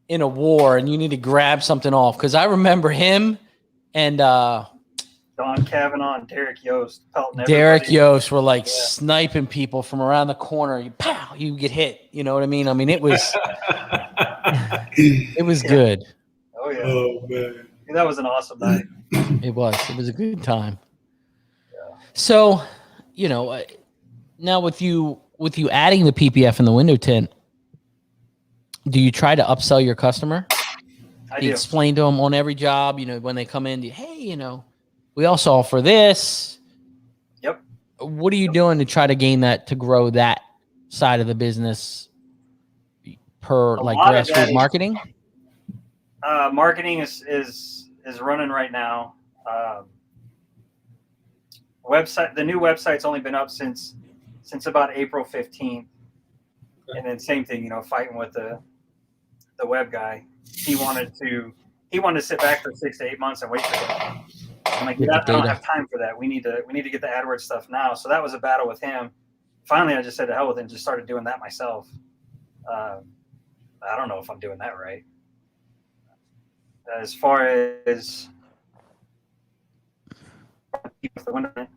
a war and you need to grab something off. Because I remember him and Don Cavanaugh and Derek Yost. Derek Yost were sniping people from around the corner. You get hit. You know what I mean? I mean, it was it was good. Oh yeah. Oh man. That was an awesome night. It was a good time. Yeah. So, now with you adding the PPF in the window tint, do you try to upsell your customer? I do. You explain to them on every job, when they come in, hey, we also offer this. Yep. What are you doing to try to gain that, to grow that side of the business per grassroots marketing? Marketing is running right now. The new website's only been up since about April 15th. And then same thing, fighting with the web guy. He wanted to sit back for 6 to 8 months and wait for that. I'm like, I don't have time for that. We need to get the AdWords stuff now. So that was a battle with him. Finally, I just said to hell with it and just started doing that myself. I don't know if I'm doing that right. As far as the window,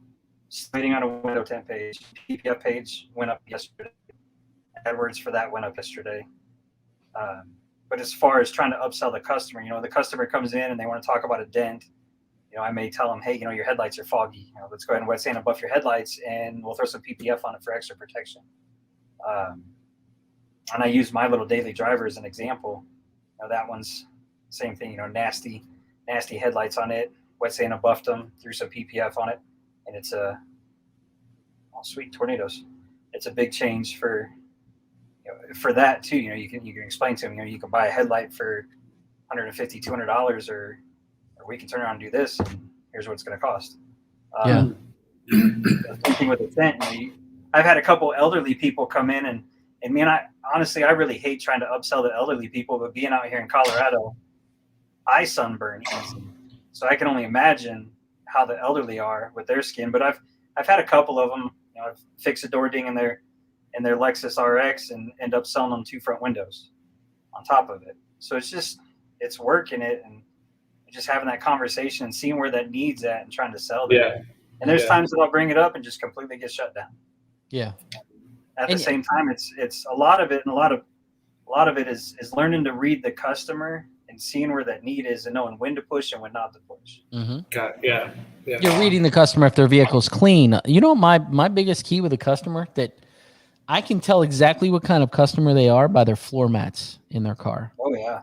waiting on a window tint page, PPF page went up yesterday. AdWords for that went up yesterday. But as far as trying to upsell the customer, the customer comes in and they want to talk about a dent. I may tell them, hey, your headlights are foggy. Let's go ahead and wet sand and buff your headlights, and we'll throw some PPF on it for extra protection. And I use my little daily driver as an example. That one's same thing. Nasty headlights on it. Wet sand and buffed them, threw some PPF on it, and it's sweet tornadoes. It's a big change for that too. You can explain to them. You can buy a headlight for $150, $200, or we can turn around and do this, and here's what it's going to cost. Same thing with the tent. I've had a couple elderly people come in, and man, I really hate trying to upsell the elderly people, but being out here in Colorado, I sunburn easy. So I can only imagine how the elderly are with their skin. But I've had a couple of them. You know, I've fixed a door ding in their Lexus RX and end up selling them 2 front windows on top of it. So it's working it and just having that conversation and seeing where that need's at and trying to sell them. Yeah. And there's times that I'll bring it up and just completely get shut down. Yeah. At the same time, it's a lot of it, and a lot of it is learning to read the customer and seeing where that need is and knowing when to push and when not to push. Mm-hmm. Yeah. You're reading the customer if their vehicle's clean. You know, my biggest key with a customer, that I can tell exactly what kind of customer they are by their floor mats in their car. Oh yeah.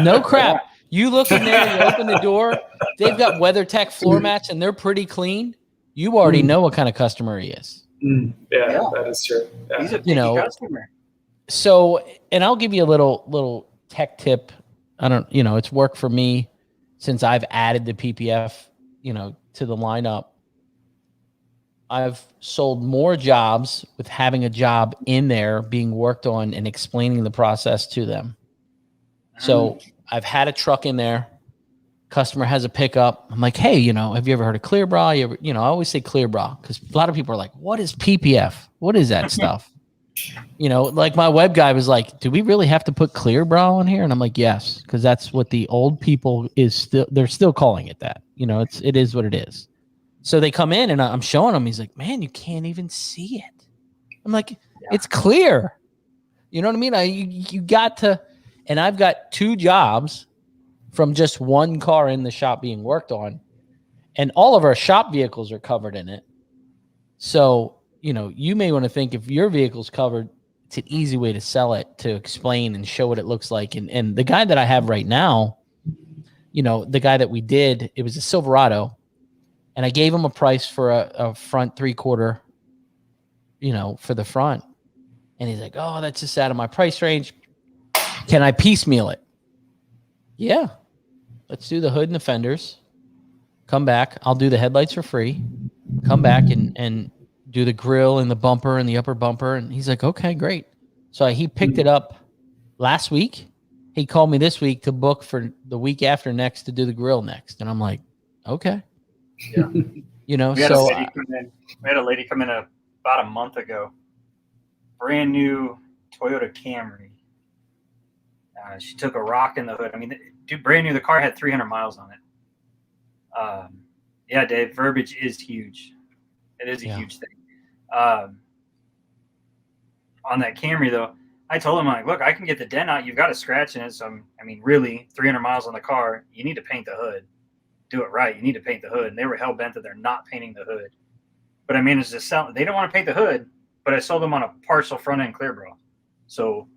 No crap. You look in there, you open the door, they've got WeatherTech floor mats and they're pretty clean. You already know what kind of customer he is. Yeah, that is true. Yeah. He's a picky customer. So, and I'll give you a little tech tip. It's worked for me since I've added the PPF, to the lineup. I've sold more jobs with having a job in there being worked on and explaining the process to them. So I've had a truck in there. Customer has a pickup. I'm like, hey, have you ever heard of Clear Bra? I always say Clear Bra because a lot of people are like, what is PPF? What is that stuff? Like my web guy was like, do we really have to put Clear Bra on here? And I'm like, yes, because that's what the old people they're still calling it that. It is what it is. So they come in and I'm showing him. He's like, man, you can't even see it. I'm like, it's clear. You know what I mean? You got to, and I've got 2 jobs from just one car in the shop being worked on, and all of our shop vehicles are covered in it. So, you may want to think if your vehicle's covered, it's an easy way to sell it, to explain and show what it looks like. And the guy that I have right now, the guy that we did, it was a Silverado, and I gave him a price for a front 3/4, for the front. And he's like, oh, that's just out of my price range. Can I piecemeal it? Yeah. Let's do the hood and the fenders. Come back. I'll do the headlights for free. Come back and do the grill and the bumper and the upper bumper. And he's like, okay, great. So he picked it up last week. He called me this week to book for the week after next to do the grill next. And I'm like, okay. Yeah. We had a lady come in about a month ago. Brand new Toyota Camry. She took a rock in the hood. I mean, brand new. The car had 300 miles on it. Yeah, Dave, verbiage is huge. It is a huge thing. On that Camry, though, I told him, look, I can get the dent out. You've got a scratch in it. So, really, 300 miles on the car, you need to paint the hood. Do it right. You need to paint the hood. And they were hell-bent that they're not painting the hood. But I managed to sell it. They don't want to paint the hood, but I sold them on a partial front-end Clear Bra. So,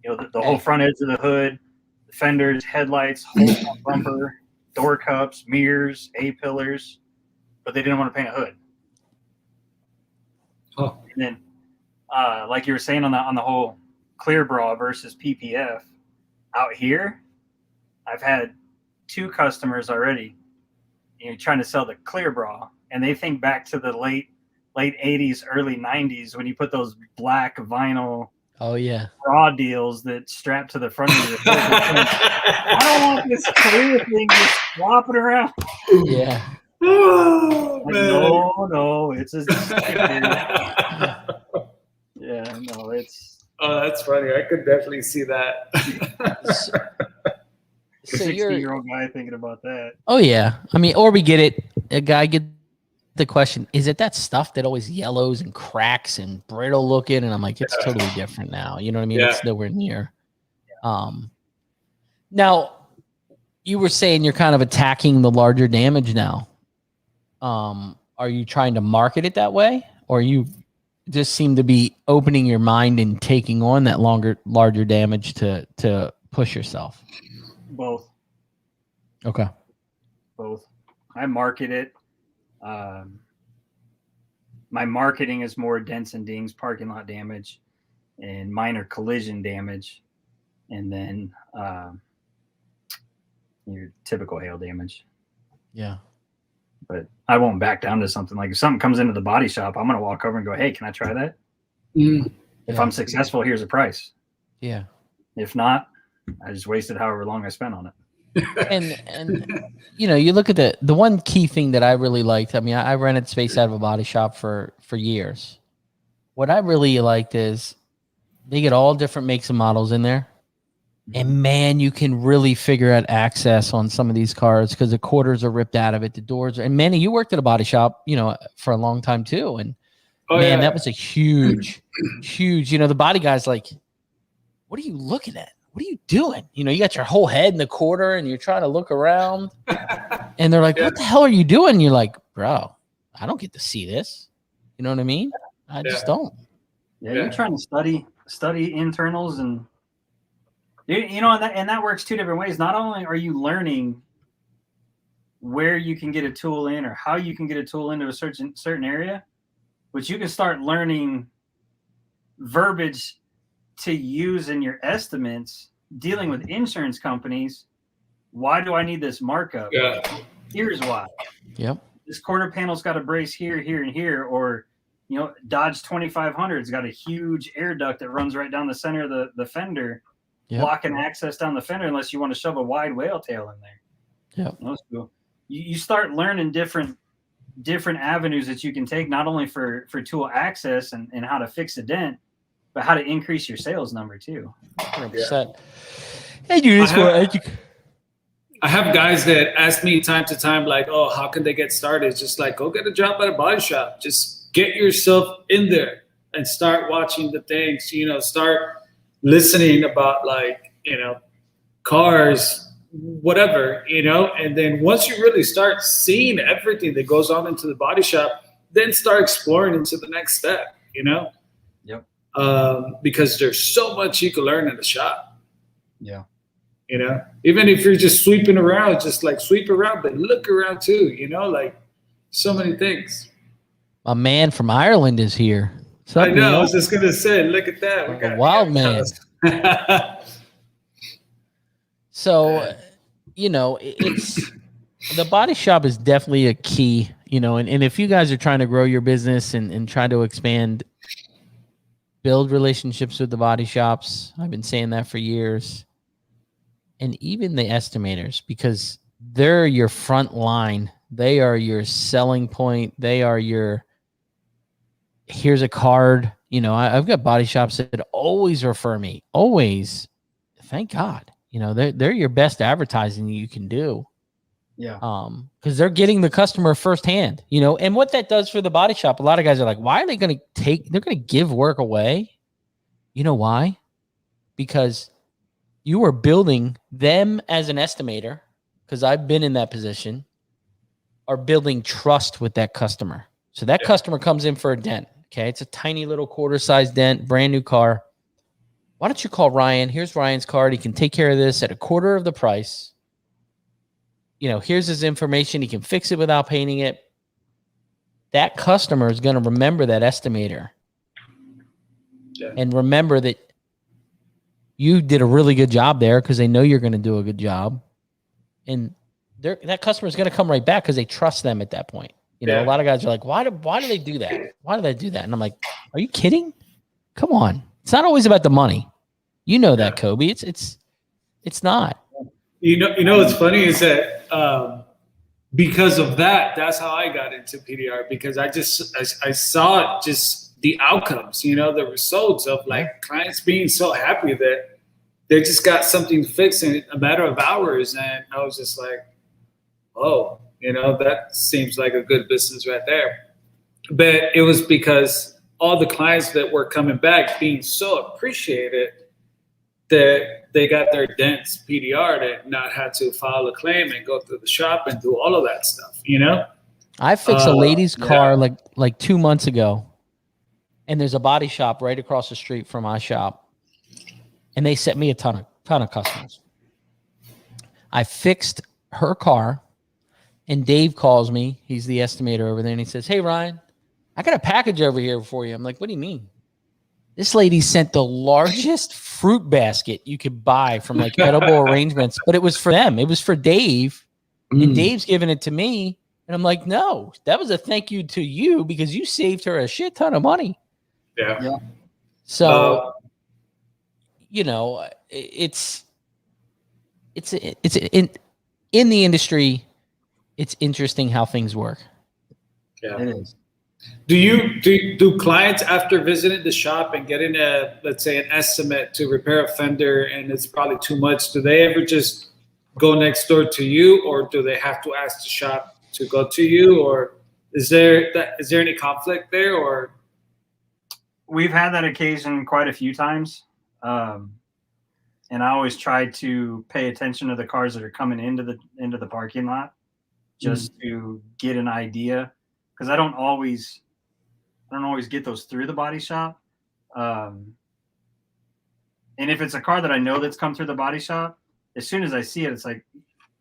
the whole front edge of the hood, the fenders, headlights, whole front bumper, door cups, mirrors, A-pillars, but they didn't want to paint a hood. Oh. And then, like you were saying on the whole Clear Bra versus PPF, out here, I've had 2 customers already, trying to sell the Clear Bra, and they think back to the late 80s, early 90s when you put those black vinyl. Oh yeah, raw deals that strap to the front of your hood. I don't want this clear thing just flopping around. Yeah. Oh, no, it's a yeah, no, it's. Oh, that's funny. I could definitely see that. So 60-year-old guy thinking about that. Oh yeah, or we get it. A guy get the question, is it that stuff that always yellows and cracks and brittle looking? And I'm like, it's totally different now. You know what I mean? Yeah. It's nowhere near. Now, you were saying you're kind of attacking the larger damage now. Are you trying to market it that way? Or you just seem to be opening your mind and taking on that larger damage to push yourself? Both. Okay. Both. I market it. My marketing is more dents and dings, parking lot damage, and minor collision damage, and then your typical hail damage. Yeah. But I won't back down to something. Like if something comes into the body shop, I'm going to walk over and go, hey, can I try that? If I'm successful, here's a price. Yeah. If not, I just wasted however long I spent on it. And you know, you look at the one key thing that I really liked. I mean, I rented space out of a body shop for years. What I really liked is they get all different makes and models in there. And man, you can really figure out access on some of these cars because the quarters are ripped out of it. The doors are, and Manny, you worked at a body shop, you know, for a long time too. And man, that was a huge, you know, the body guy's like, what are you looking at? What are you doing? You know, you got your whole head in the quarter and you're trying to look around and they're like, what the hell are you doing? And you're like, bro, I don't get to see this. You know what I mean? I just don't. Yeah, you're trying to study internals and you know, and that works two different ways. Not only are you learning where you can get a tool in or how you can get a tool into a certain area, but you can start learning verbiage to use in your estimates dealing with insurance companies. Why do I need this markup? Yeah. Here's why. Yep. This quarter panel's got a brace here, here, and here, or you know, Dodge 2500's got a huge air duct that runs right down the center of the fender. Yep. Blocking access down the fender unless you want to shove a wide whale tail in there. Yeah, that's cool. You start learning different avenues that you can take, not only for tool access and how to fix a dent, but how to increase your sales number too. 100%. Hey, you I have guys that ask me time to time, like, oh, how can they get started? It's just like, go get a job at a body shop. Just get yourself in there and start watching the things, you know, start listening about, like, you know, cars, whatever, you know, and then once you really start seeing everything that goes on into the body shop, then start exploring into the next step, you know? Yep. Because there's so much you can learn in the shop. Yeah. You know, even if you're just sweeping around, just like sweep around, but look around too, you know, like so many things. A man from Ireland is here. I know. I was just gonna say, look at that. We got a wild man. So, you know, it's the body shop is definitely a key. You know, and if you guys are trying to grow your business and try to expand, build relationships with the body shops. I've been saying that for years, and even the estimators, because they're your front line. They are your selling point. They are your. Here's a card. You know, I've got body shops that always refer me. Always. Thank God. You know, they're your best advertising you can do. Yeah. Because they're getting the customer firsthand, you know, and what that does for the body shop, a lot of guys are like, why are they going to they're going to give work away? You know why? Because you are building them as an estimator, because I've been in that position, are building trust with that customer. So that customer comes in for a dent. Okay. It's a tiny little quarter-sized dent, brand new car. Why don't you call Ryan? Here's Ryan's card. He can take care of this at a quarter of the price. You know, here's his information. He can fix it without painting it. That customer is going to remember that estimator and remember that you did a really good job there because they know you're going to do a good job. And that customer is going to come right back because they trust them at that point. You know, a lot of guys are like, why do they do that? Why do they do that? And I'm like, are you kidding? Come on. It's not always about the money. You know that, Kobe. It's not. You know what's funny is that because of that, that's how I got into PDR, because I saw just the outcomes, you know, the results of like clients being so happy that they just got something fixed in a matter of hours. And I was just like, oh, you know, that seems like a good business right there. But it was because all the clients that were coming back being so appreciated that they got their dents PDR'd and not had to file a claim and go through the shop and do all of that stuff, you know? I fixed a lady's car like 2 months ago, and there's a body shop right across the street from my shop, and they sent me a ton of customers. I fixed her car, and Dave calls me. He's the estimator over there, and he says, hey, Ryan, I got a package over here for you. I'm like, what do you mean? This lady sent the largest fruit basket you could buy from like Edible Arrangements, but it was for them. It was for Dave, and Dave's giving it to me. And I'm like, no, that was a thank you to you because you saved her a shit ton of money. Yeah. So, you know, it's in the industry, it's interesting how things work. Yeah. It is. Do clients, after visiting the shop and getting let's say an estimate to repair a fender and it's probably too much, do they ever just go next door to you, or do they have to ask the shop to go to you, or is there any conflict there? Or we've had that occasion quite a few times, and I always try to pay attention to the cars that are coming into the parking lot, just to get an idea, because I don't always get those through the body shop. And if it's a car that I know that's come through the body shop, as soon as I see it, it's like,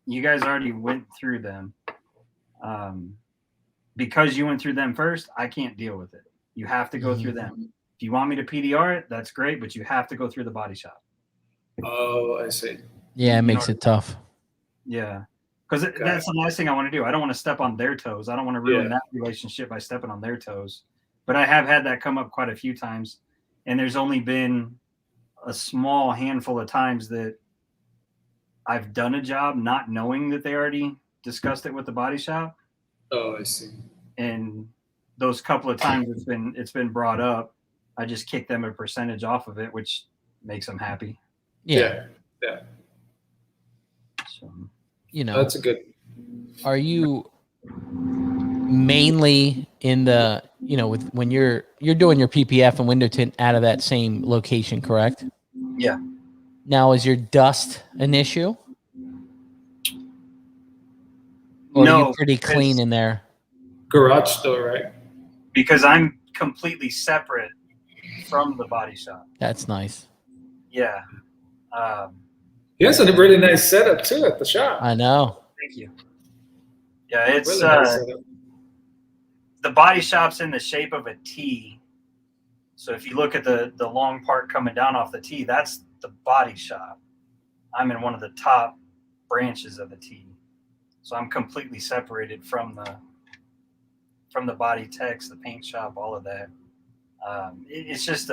you guys already went through them. Because you went through them first, I can't deal with it. You have to go through them. If you want me to PDR it, that's great, but you have to go through the body shop. Oh, I see. Yeah, it makes it tough. Yeah. Because that's the last thing I want to do. I don't want to step on their toes. I don't want to ruin that relationship by stepping on their toes. But I have had that come up quite a few times. And there's only been a small handful of times that I've done a job not knowing that they already discussed it with the body shop. Oh, I see. And those couple of times it's been brought up, I just kick them a percentage off of it, which makes them happy. Yeah. So, that's a good. Are you mainly in the, when you're doing your PPF and window tint out of that same location, correct? Yeah. Now, is your dust an issue? Or no, are you pretty clean in there? Garage door, right? Because I'm completely separate from the body shop. That's nice. Yeah. He has a really nice setup too at the shop. I know. Thank you. Yeah, it's really nice the body shop's in the shape of a T. So if you look at the long part coming down off the T, that's the body shop. I'm in one of the top branches of the T. So I'm completely separated from the body techs, the paint shop, all of that. It's just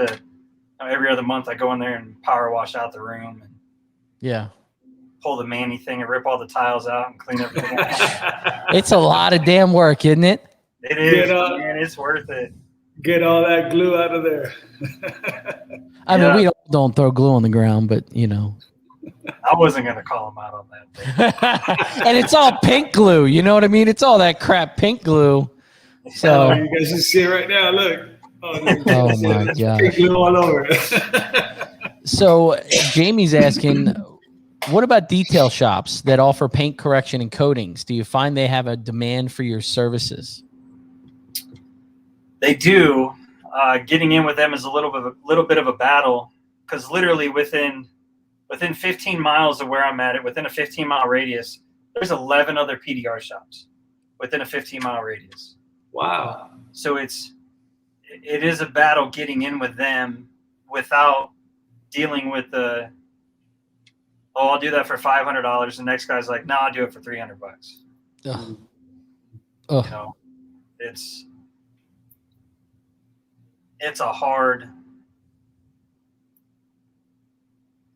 every other month I go in there and power wash out the room and pull the Manny thing and rip all the tiles out and clean everything out. It's a lot of damn work, isn't it? It is, man. It's worth it. Get all that glue out of there. I mean, we don't throw glue on the ground, but I wasn't going to call him out on that. And it's all pink glue. You know what I mean? It's all that crap pink glue. So you guys can see it right now. Look. Oh my God. Pink glue all over. So Jamie's asking, what about detail shops that offer paint correction and coatings? Do you find they have a demand for your services? They do. Getting in with them is a little bit of a battle, because literally within 15 miles of where I'm at, within a 15-mile radius, there's 11 other PDR shops within a 15-mile radius. Wow. So it is a battle getting in with them without dealing with I'll do that for $500. The next guy's like, no, I'll do it for $300. Ugh. It's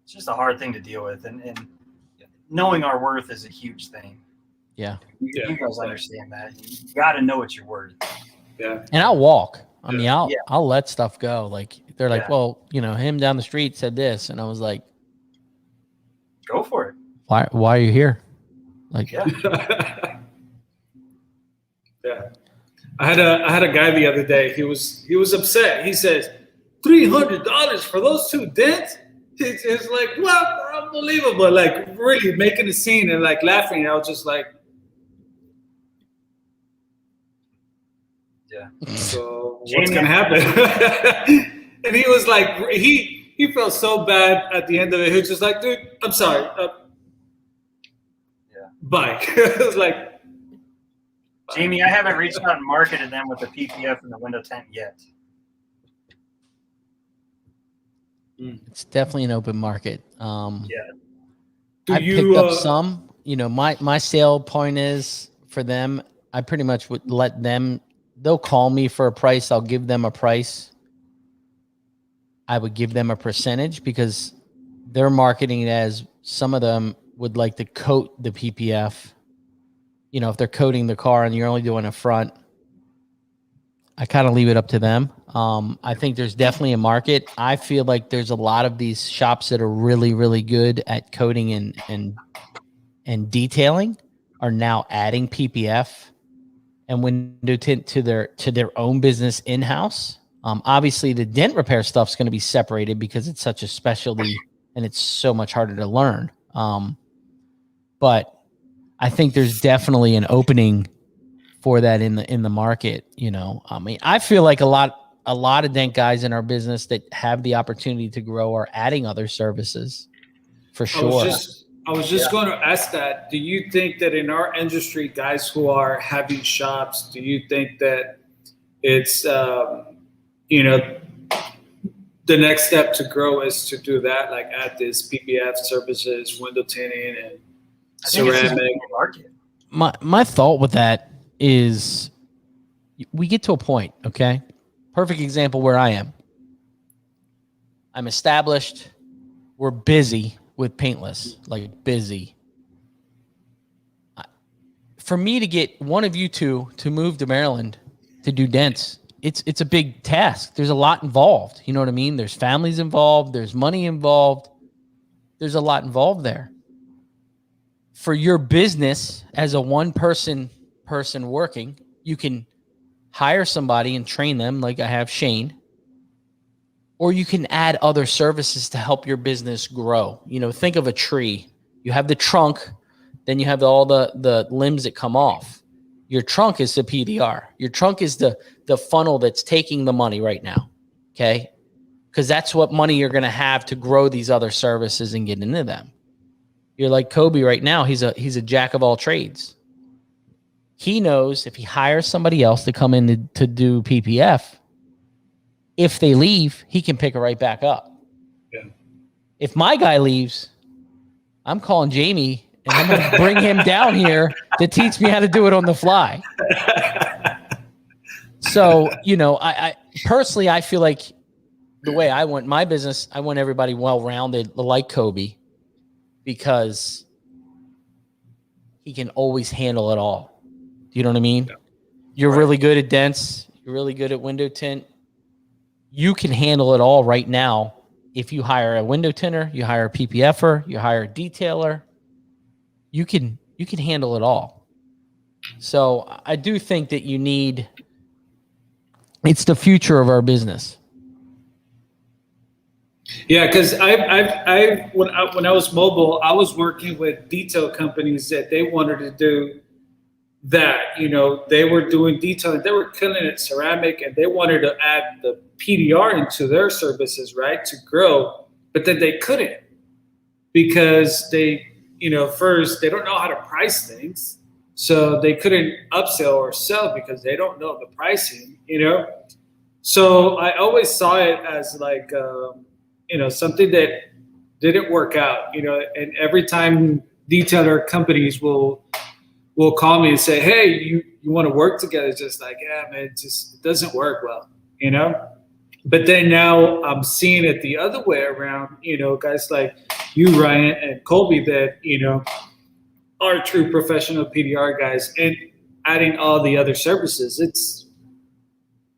just a hard thing to deal with, and knowing our worth is a huge thing. Yeah. You guys understand that. You got to know what you're worth. Yeah. And I'll walk. I mean, I'll let stuff go. Like they're like, well, him down the street said this, and I was like, go for it. Why are you here? Like, yeah. I had a guy the other day. He was upset. He says, $300 for those two dents. It's like, what? Unbelievable! Like really making a scene and like laughing. I was just like, yeah. So what's gonna happen? And he was like, he felt so bad at the end of it. He was just like, dude, I'm sorry. Bye. It was like, Jamie, I haven't reached out and marketed them with the PPF and the window tint yet. It's definitely an open market. I picked up some. My sale point is for them. I pretty much would let them. They'll call me for a price. I'll give them a price. I would give them a percentage because they're marketing it as some of them would like to coat the PPF. You know, if they're coating the car and you're only doing a front, I kind of leave it up to them. I think there's definitely a market. I feel like there's a lot of these shops that are really, really good at coating and detailing are now adding PPF and window tint to their own business in-house. Obviously, the dent repair stuff is going to be separated because it's such a specialty and it's so much harder to learn. But I think there's definitely an opening for that in the market. You know, I mean, I feel like a lot of dent guys in our business that have the opportunity to grow are adding other services for sure. I was just going to ask that. Do you think that in our industry, guys who are having shops, do you think that it's, you know, the next step to grow is to do that, like add this PPF services, window tinting, and ceramic? My thought with that is we get to a point, okay? Perfect example where I am. I'm established. We're busy with Paintless, like busy. For me to get one of you two to move to Maryland to do dents, it's a big task. There's a lot involved. You know what I mean? There's families involved. There's money involved. There's a lot involved there. For your business as a person working, you can hire somebody and train them like I have Shane, or you can add other services to help your business grow. You know, think of a tree. You have the trunk, then you have all the limbs that come off. Your trunk is the PDR. Your trunk is the funnel that's taking the money right now, okay? Because that's what money you're going to have to grow these other services and get into them. You're like Kobe right now. He's a jack of all trades. He knows if he hires somebody else to come in to do PPF, if they leave, he can pick it right back up. Yeah. If my guy leaves, I'm calling Jamie and I'm going to bring him down here to teach me how to do it on the fly. So, you know, I personally, I feel like the way I want my business, I want everybody well-rounded like Kobe because he can always handle it all. You know what I mean? Yeah. You're really good at dents. You're really good at window tint. You can handle it all right now. If you hire a window tinter, you hire a PPFer, you hire a detailer, you can handle it all. So I do think that it's the future of our business. Yeah, because when I was mobile, I was working with detail companies that they wanted to do that. You know, they were doing detailing, they were killing it ceramic, and they wanted to add the PDR into their services, right, to grow, but then they couldn't because they, you know, first they don't know how to price things, so they couldn't upsell or sell because they don't know the pricing, you know. So I always saw it as like, you know, something that didn't work out, you know. And every time detailer companies will call me and say, "Hey, you want to work together?" It's just like, yeah, man, it doesn't work well, you know. But then now I'm seeing it the other way around, you know, guys like you, Ryan, and Colby that, you know, are true professional PDR guys and adding all the other services.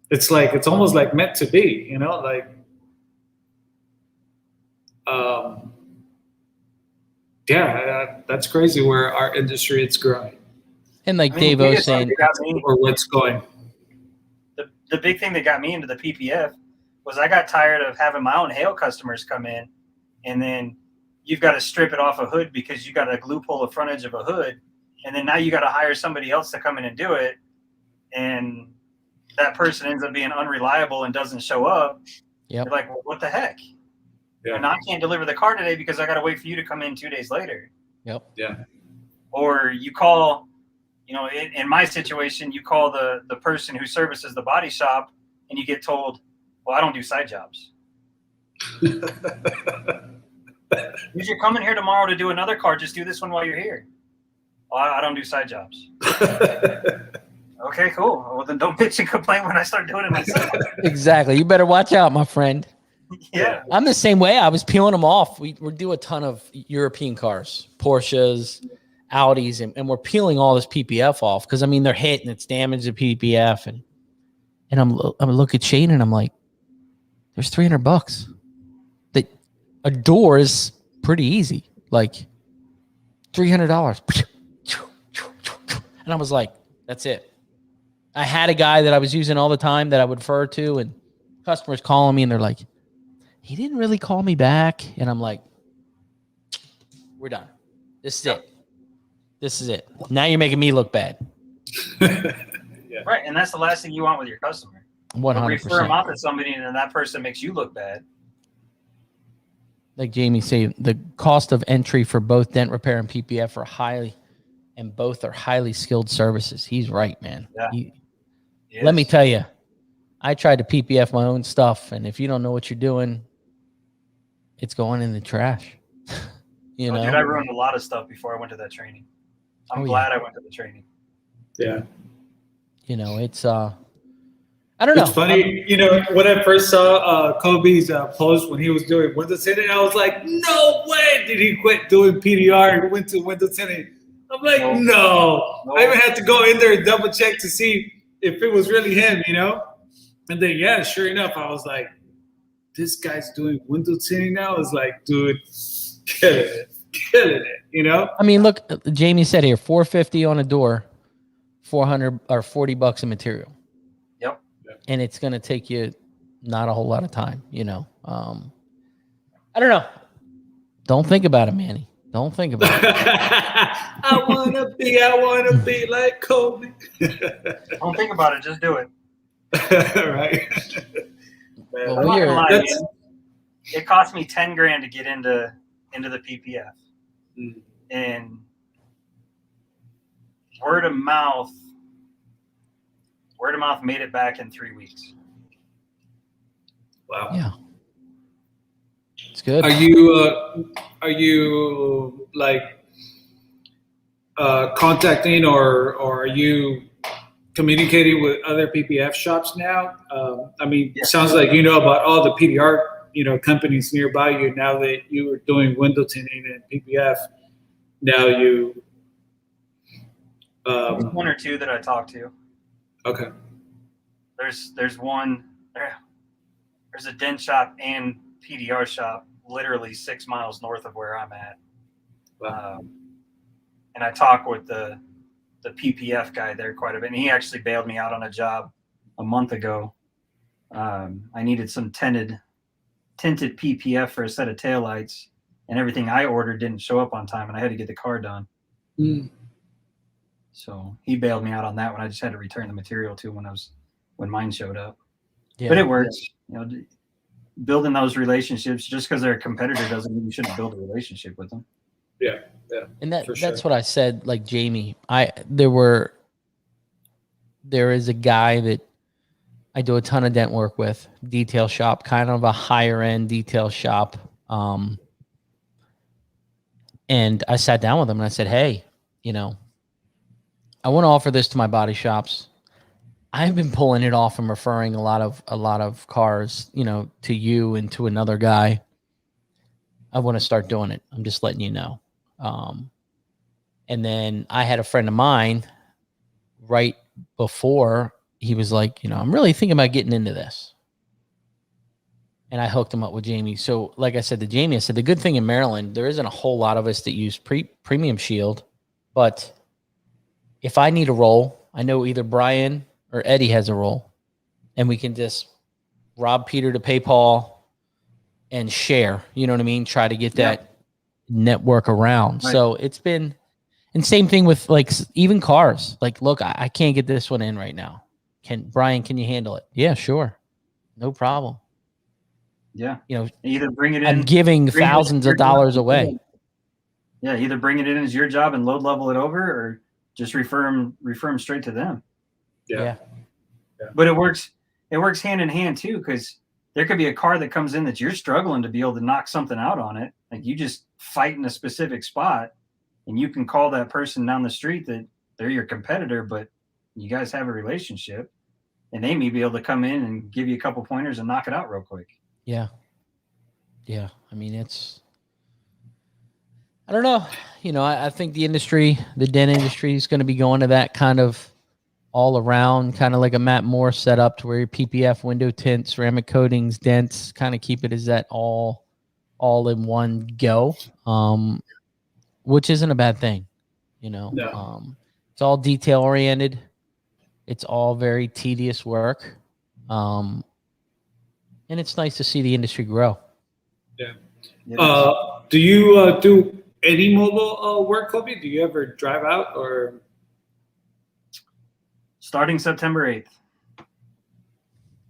It's like, it's almost like meant to be, you know, like, yeah, that's crazy where our industry is growing. And like Dave was saying, or what's going. The big thing that got me into the PPF was I got tired of having my own hail customers come in, and then you've got to strip it off a hood because you got to glue pull the front edge of a hood, and then now you got to hire somebody else to come in and do it, and that person ends up being unreliable and doesn't show up. Yep. You're like, well, what the heck? Yeah. And I can't deliver the car today because I got to wait for you to come in 2 days later. Yep. Yeah. Or you call, you know, in my situation, you call the person who services the body shop and you get told, well, I don't do side jobs. If you're coming here tomorrow to do another car, just do this one while you're here. Well, I don't do side jobs. Okay, cool. Well, then don't bitch and complain when I start doing it myself. Exactly. You better watch out, my friend. Yeah. I'm the same way. I was peeling them off. We do a ton of European cars, Porsches, Audis, and we're peeling all this PPF off because, I mean, they're hit and it's damaged to PPF. And I'm look at Shane and I'm like, there's $300. That a door is pretty easy, like $300. And I was like, that's it. I had a guy that I was using all the time that I would refer to, and customers calling me and they're like, he didn't really call me back. And I'm like, we're done. This is it. This is it. Now you're making me look bad. Yeah. Right. And that's the last thing you want with your customer. 100%. Refer them out to somebody and then that person makes you look bad. Like Jamie said, the cost of entry for both dent repair and PPF are both are highly skilled services. He's right, man. Yeah. Let me tell you, I tried to PPF my own stuff, and if you don't know what you're doing, it's going in the trash. You know, dude, I ruined a lot of stuff before I went to that training. I'm glad I went to the training. Yeah. You know, it's I don't know. It's funny, when I first saw Kobe's post when he was doing window tinting, I was like, no way did he quit doing PDR and went to window tinting. I'm like, no. I even had to go in there and double check to see if it was really him, And then, yeah, sure enough, I was like, this guy's doing window tinting now? I was like, dude, killing it, I mean, look, Jamie said here, $450 on a door, $400 or $40 in material. Yep. And it's going to take you not a whole lot of time, I don't know. Don't think about it, Manny. Don't think about it. I want to be like Kobe. Don't think about it. Just do it. Right. Well, I'm not gonna lie, it cost me $10,000 to get into the PPF. And word of mouth made it back in 3 weeks. Wow. Yeah. It's good. Are you like contacting or are you communicating with other PPF shops now? It sounds like you know about all the PDR companies nearby you now that you were doing window tinting and PPF. Now you one or two that I talked to. Okay. There's one there's a dent shop and PDR shop literally 6 miles north of where I'm at. Wow. And I talk with the PPF guy there quite a bit. And he actually bailed me out on a job a month ago. I needed some tinted PPF for a set of taillights, and everything I ordered didn't show up on time, and I had to get the car done. So he bailed me out on that one. I just had to return the material to him when mine showed up. Yeah. But it works. Building those relationships, just because they're a competitor doesn't mean you shouldn't build a relationship with them. Yeah. And that's what I said, like Jamie. There is a guy that I do a ton of dent work with, detail shop, kind of a higher end detail shop. And I sat down with him and I said, hey, I want to offer this to my body shops. I've been pulling it off and referring a lot of cars, to you and to another guy. I want to start doing it. I'm just letting you know. And then I had a friend of mine right before he was like, I'm really thinking about getting into this. And I hooked him up with Jamie. So like I said to Jamie, I said, the good thing in Maryland, there isn't a whole lot of us that use premium shield, but if I need a roll, I know either Brian or Eddie has a roll, and we can just rob Peter to pay Paul and share, you know what I mean? Try to get that network around. Right. So it's been, and same thing with like even cars. Like, look, I can't get this one in right now. Brian, can you handle it? Yeah, sure. No problem. Yeah. Either bring it in. I'm giving thousands of dollars away. Yeah. Either bring it in as your job and load level it over, or just refer them straight to them. Yeah. But it works hand in hand too, because there could be a car that comes in that you're struggling to be able to knock something out on it. Like you just fight in a specific spot, and you can call that person down the street that they're your competitor, but you guys have a relationship, and they may be able to come in and give you a couple pointers and knock it out real quick. Yeah. Yeah. I mean, I don't know. I think the dent industry is going to be going to that kind of all around, kind of like a Matt Moore setup to where your PPF, window tint, ceramic coatings, dents, kind of keep it as that all in one go, which isn't a bad thing. No. It's all detail oriented. It's all very tedious work. And it's nice to see the industry grow. Yeah. Do you do any mobile work, Kobe? Do you ever drive out or? Starting September 8th.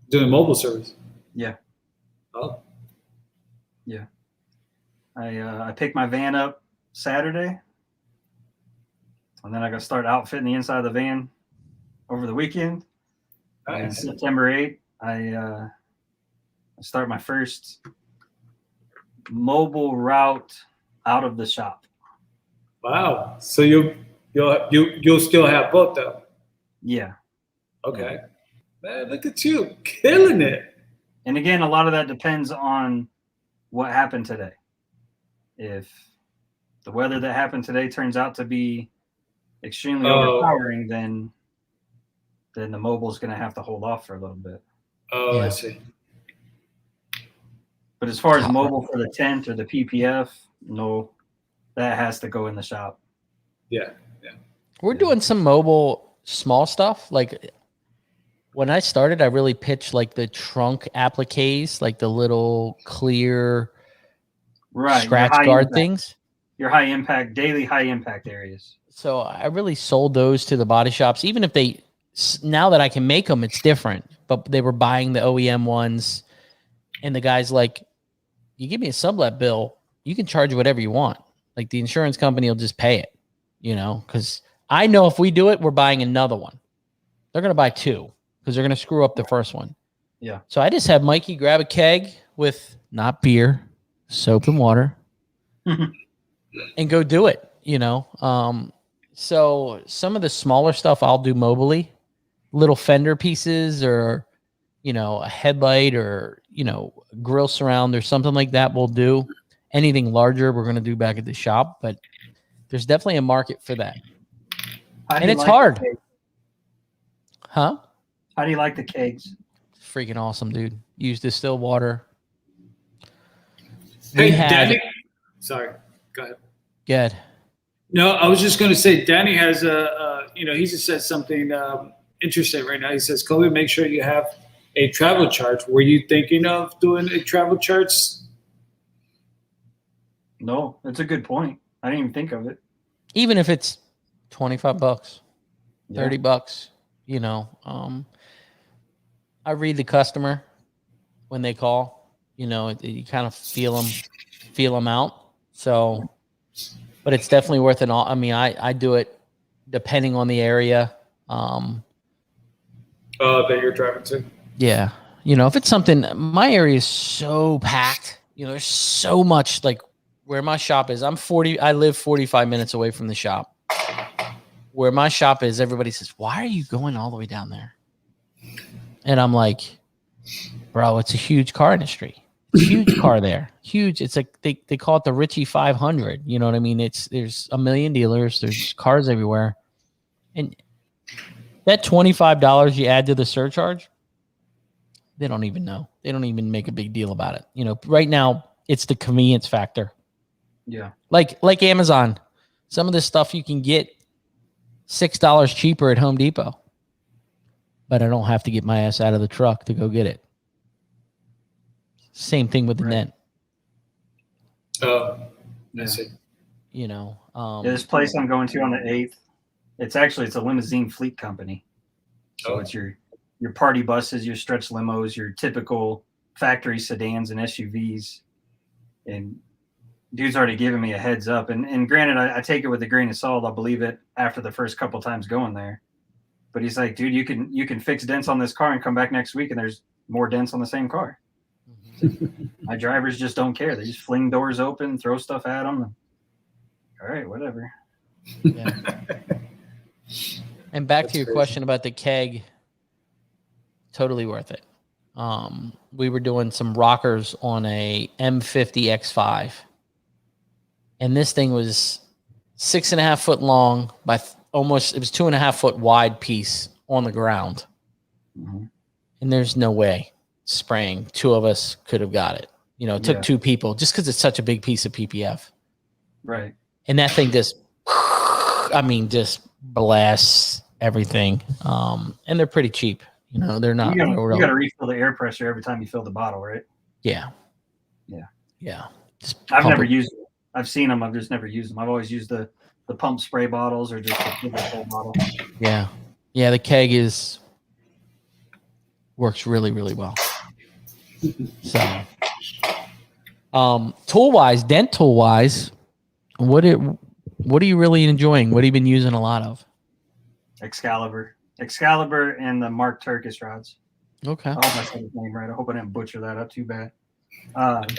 Doing mobile service? Yeah. Oh. Yeah. I picked my van up Saturday, and then I got to start outfitting the inside of the van over the weekend. Nice. And September 8th, I start my first mobile route out of the shop. Wow. So you'll still have both though? Yeah. Okay. Man, look at you killing it. And again, a lot of that depends on what happened today. If the weather that happened today turns out to be extremely overpowering, then the mobile is going to have to hold off for a little bit. Oh, yeah. I see. But as far as mobile for the tent or the PPF, no, that has to go in the shop. Yeah. We're doing some mobile small stuff. Like when I started, I really pitched like the trunk appliques, like the little clear scratch guard things. Your daily high impact areas. So I really sold those to the body shops, even if now that I can make them, it's different, but they were buying the OEM ones. And the guy's like, you give me a sublet bill, you can charge whatever you want. Like the insurance company will just pay it, because I know if we do it, we're buying another one. They're going to buy two because they're going to screw up the first one. Yeah. So I just have Mikey grab a keg with not beer, soap and water and go do it, So some of the smaller stuff I'll do mobily, little fender pieces or, a headlight or, grill surround or something like that we'll do. Anything larger, we're going to do back at the shop, but there's definitely a market for that. And it's hard. Huh? How do you like the kegs? Freaking awesome, dude. Use distilled water. Hey, Danny. Sorry. Go ahead. Good. No, I was just going to say, Danny has he just said something interesting right now. He says, Kobe, make sure you have a travel charge. Were you thinking of doing a travel charge? No, that's a good point. I didn't even think of it. Even if it's $25, $30, I read the customer when they call, you kind of feel them out. So, but it's definitely worth it. I mean, I do it depending on the area. That you're driving to. Yeah. If it's something, my area is so packed, there's so much, like where my shop is. I live 45 minutes away from the shop. Where my shop is, everybody says, why are you going all the way down there? And I'm like, bro, it's a huge car industry. Huge car there. Huge. It's like they call it the Richie 500. You know what I mean? There's a million dealers. There's cars everywhere. And that $25 you add to the surcharge, they don't even know. They don't even make a big deal about it. Right now it's the convenience factor. Yeah. Like Amazon. Some of this stuff you can get $6 cheaper at Home Depot. But I don't have to get my ass out of the truck to go get it. Same thing with the Dent. Oh, I see. This place I'm going to on the 8th, it's a limousine fleet company. So it's your party buses, your stretch limos, your typical factory sedans and SUVs. And dude's already given me a heads up. And granted, I take it with a grain of salt. I'll believe it after the first couple times going there. But he's like, dude, you can fix dents on this car and come back next week and there's more dents on the same car. My drivers just don't care. They just fling doors open, throw stuff at them. All right, whatever. Yeah. And back to your question about the keg, totally worth it. we were doing some rockers on a M50 X5. And this thing was 6.5 foot long by it was 2.5 foot wide piece on the ground. Mm-hmm. And there's no way spraying 2 of us could have got it. It took 2 people just because it's such a big piece of PPF. Right. And that thing just blasts everything. And they're pretty cheap. They're not. You got to refill the air pressure every time you fill the bottle, right? Yeah. Yeah. Yeah. I've never used them. I've seen them. I've just never used them. I've always used the pump spray bottles or just the full bottle. Yeah. Yeah. The keg works really, really well. So, dent tool wise, what are you really enjoying? What have you been using a lot of? Excalibur and the Mark Turkish rods. Okay. I hope I said his name right. I hope I didn't butcher that up too bad.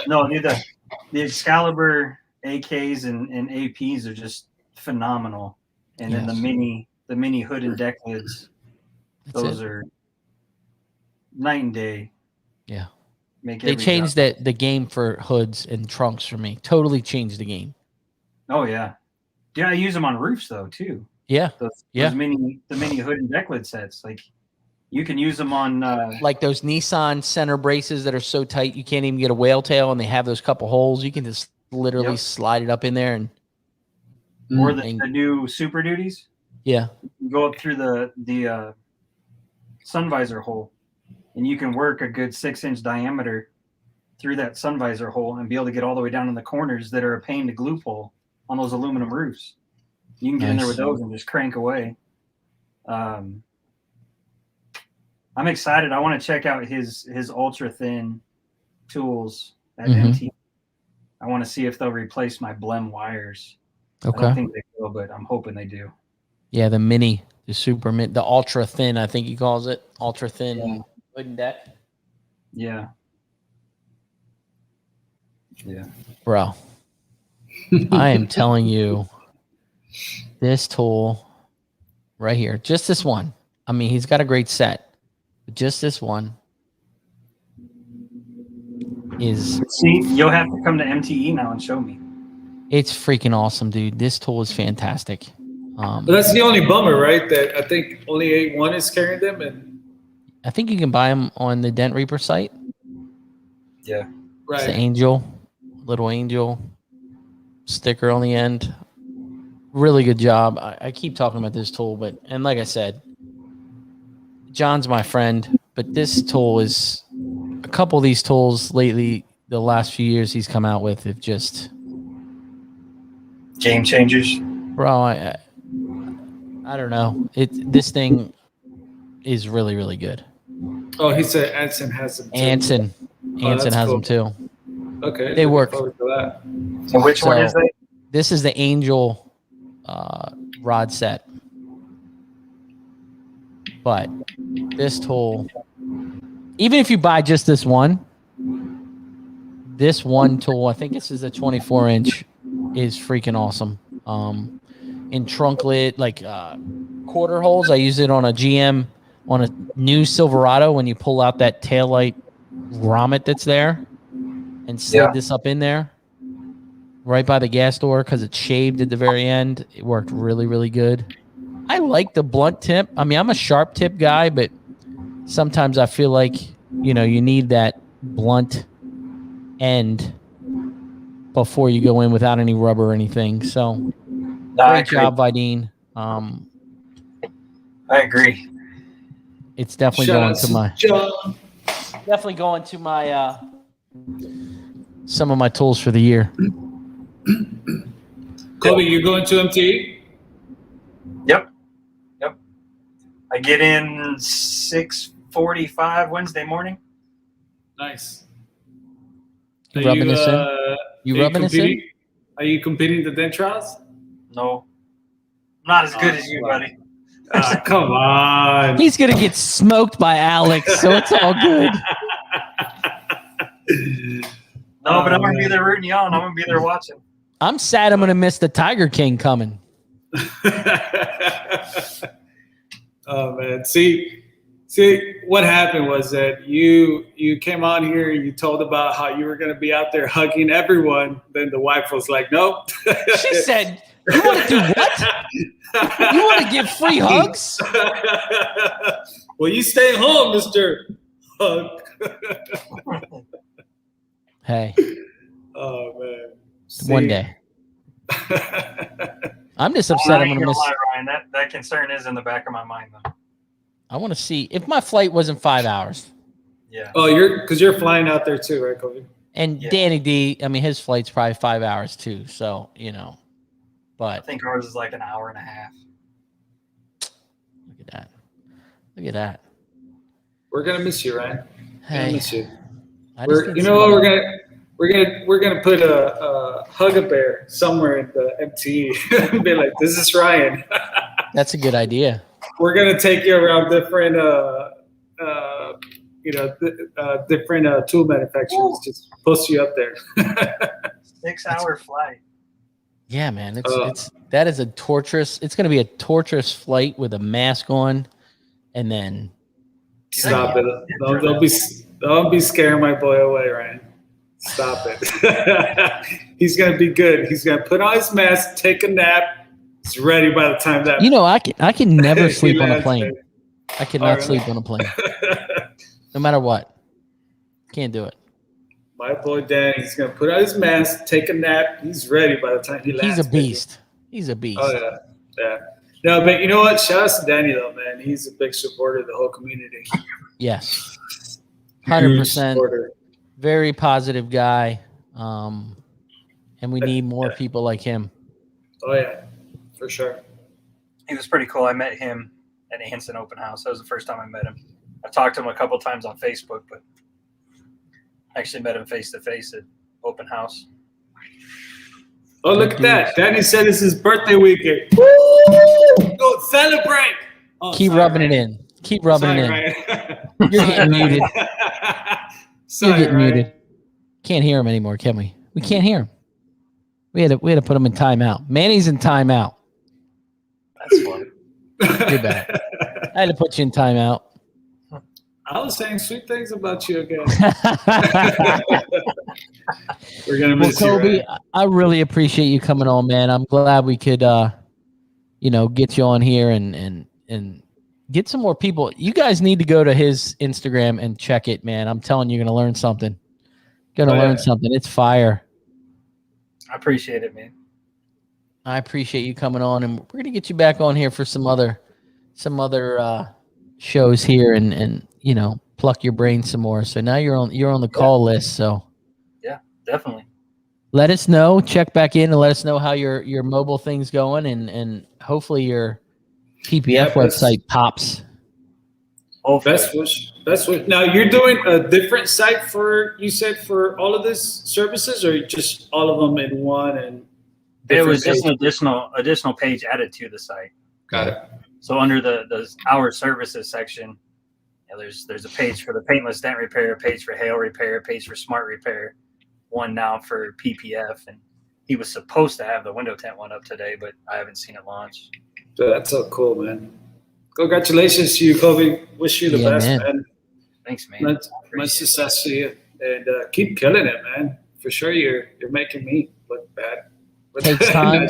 No, the Excalibur AKs and APs are just phenomenal. And then the mini hood and deck lids, those are night and day. Yeah. They changed the game for hoods and trunks for me. Totally changed the game. Oh yeah. Yeah, I use them on roofs though too. Yeah. The mini hood and deck lid sets. Like you can use them on like those Nissan center braces that are so tight you can't even get a whale tail, and they have those couple holes. You can just literally slide it up in there or the new Super Duties. Yeah. You go up through the sun visor hole, and you can work a good 6-inch diameter through that sun visor hole and be able to get all the way down in the corners that are a pain to glue pull on those aluminum roofs. You can get in there with those and just crank away. I'm excited. I want to check out his ultra thin tools at MT. I want to see if they'll replace my Blem wires. Okay. I don't think they will, but I'm hoping they do. Yeah, the super mini, the ultra thin, I think he calls it. Ultra thin hood and deck. Yeah. Yeah. Bro, I am telling you, this tool right here, just this one. I mean, he's got a great set, but just this one is. See, you'll have to come to MTE now and show me. It's freaking awesome, dude. This tool is fantastic. But that's the only bummer, right? That I think only A1 is carrying them, and I think you can buy them on the Dent Reaper site. Yeah, right. It's the little angel sticker on the end. Really good job. I keep talking about this tool, and like I said, John's my friend, but this tool is a couple of these tools lately. The last few years he's come out with have just game changers, bro. I don't know. This thing is really, really good. Oh, he said Anson has them too. Anson has them too. Okay. They work. For that. So which one is that? This is the Angel rod set. But this tool, even if you buy just this one tool, I think this is a 24-inch, is freaking awesome. In trunk lid, like quarter holes, I use it on a GM, on a new Silverado when you pull out that taillight grommet that's there and slid this up in there right by the gas door because it's shaved at the very end. It worked really, really good. I like the blunt tip. I mean, I'm a sharp tip guy, but sometimes I feel like, you need that blunt end before you go in without any rubber or anything. So great job, Vidine. I agree. It's definitely going to my some of my tools for the year. Kobe, you going to MTE? Yep. I get in 6:45 Wednesday morning. Nice. You rubbing this in? You rubbing this in? Are you competing the dent trials? No. I'm not as good as you, buddy. Come on. He's going to get smoked by Alex, so it's all good. No, but I'm going to be there rooting you on. I'm going to be there watching. I'm sad I'm going to miss the Tiger King coming. Oh, man. See, See, what happened was that you came on here, you told about how you were going to be out there hugging everyone. Then the wife was like, nope. She said, you want to do what? You want to give free hugs? Well, you stay home, Mr. Hug. Hey. Oh, man. One day. I'm just upset I'm going to miss. Ryan, that concern is in the back of my mind, though. I want to see if my flight wasn't 5 hours. Yeah. Oh, because you're flying out there too, right, Kobe? And Danny D, I mean, his flight's probably 5 hours too. So, you know, but I think ours is like an hour and a half. Look at that. Look at that. We're gonna miss you, Ryan. Hey, miss you. you know what? We're gonna put a Hug-A-Bear somewhere in the MTE and be like, "This is Ryan." That's a good idea. We're gonna take you around different, different tool manufacturers. Just post you up there. 6 hour flight. Yeah, man. That is a torturous. It's gonna be a torturous flight with a mask on, and then stop it. Don't be scaring my boy away, Ryan. Stop it. He's gonna be good. He's gonna put on his mask, take a nap. He's ready by the time that. You know, I can never sleep on a plane. Man. I cannot sleep on a plane, no matter what. Can't do it. My boy Dan, he's gonna put on his mask, take a nap. He's ready by the time he lands. He's a beast. He's a beast. Oh yeah. No, but you know what? Shout out to Danny though, man. He's a big supporter of the whole community. Yes, 100%. Very positive guy, and we need more people like him. Oh yeah, for sure. He was pretty cool. I met him at a Hanson open house. That was the first time I met him. I've talked to him a couple times on Facebook, but I actually met him face to face at open house. Oh, look at that. Danny said it's his birthday weekend. Woo! Go celebrate. Oh, Keep rubbing it in. Keep rubbing it in. Right. You're getting muted. You're getting right. muted. Can't hear him anymore, can we? We can't hear him. We had to put him in timeout. Manny's in timeout. That's fun. You're bad. I had to put you in timeout. I was saying sweet things about you again. We're gonna miss Kobe, you. Right? I really appreciate you coming on, man. I'm glad we could, get you on here and get some more people. You guys need to go to his Instagram and check it, man. I'm telling you, you're gonna learn something. Learn something. It's fire. I appreciate it, man. I appreciate you coming on, and we're gonna get you back on here for some other shows here, and pluck your brain some more. So now you're on the call list. So yeah, definitely. Let us know. Check back in and let us know how your mobile thing's going, and hopefully your PPF website pops. Oh, best wish. Now you're doing a different site for all of this services, or just all of them in one? And it was just an additional page added to the site. Got it. So under the our services section, there's a page for the paintless dent repair, a page for hail repair, a page for smart repair, one now for PPF, and he was supposed to have the window tint one up today, but I haven't seen it launch. So that's so cool, man. Congratulations to you, Kobe. Wish you the best, man. Thanks, man. Much success to you, and keep killing it, man. For sure, you're making me look bad. Takes time.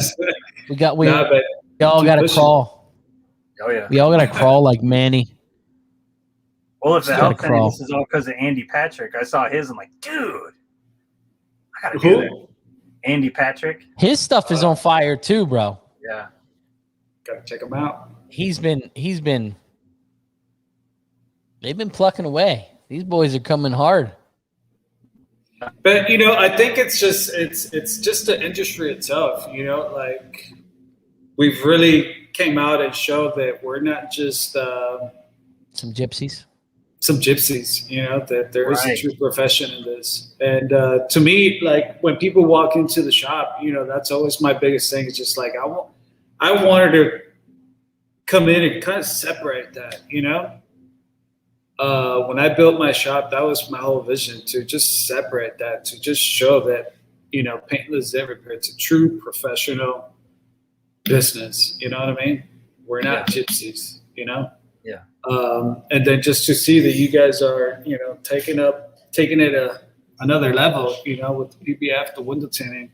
we all got to crawl. Oh yeah. We all got to crawl like Manny. Well, if the outfitting, this is all because of Andy Patrick. I saw his. I'm like, dude, I gotta do that. Andy Patrick. His stuff is on fire too, bro. Yeah. Gotta check him out. They've been plucking away. These boys are coming hard. But I think it's just the industry itself. Like we've really came out and showed that we're not just some gypsies. That there is a true profession in this. And to me, like when people walk into the shop, that's always my biggest thing. It's just like I wanted to come in and kind of separate that. When I built my shop, that was my whole vision, to just separate that, to just show that, Paintless Dent Repair, it's a true professional business. You know what I mean? We're not gypsies, Yeah. And then just to see that you guys are, you know, taking it another level, you know, with the PBF, the window tinting.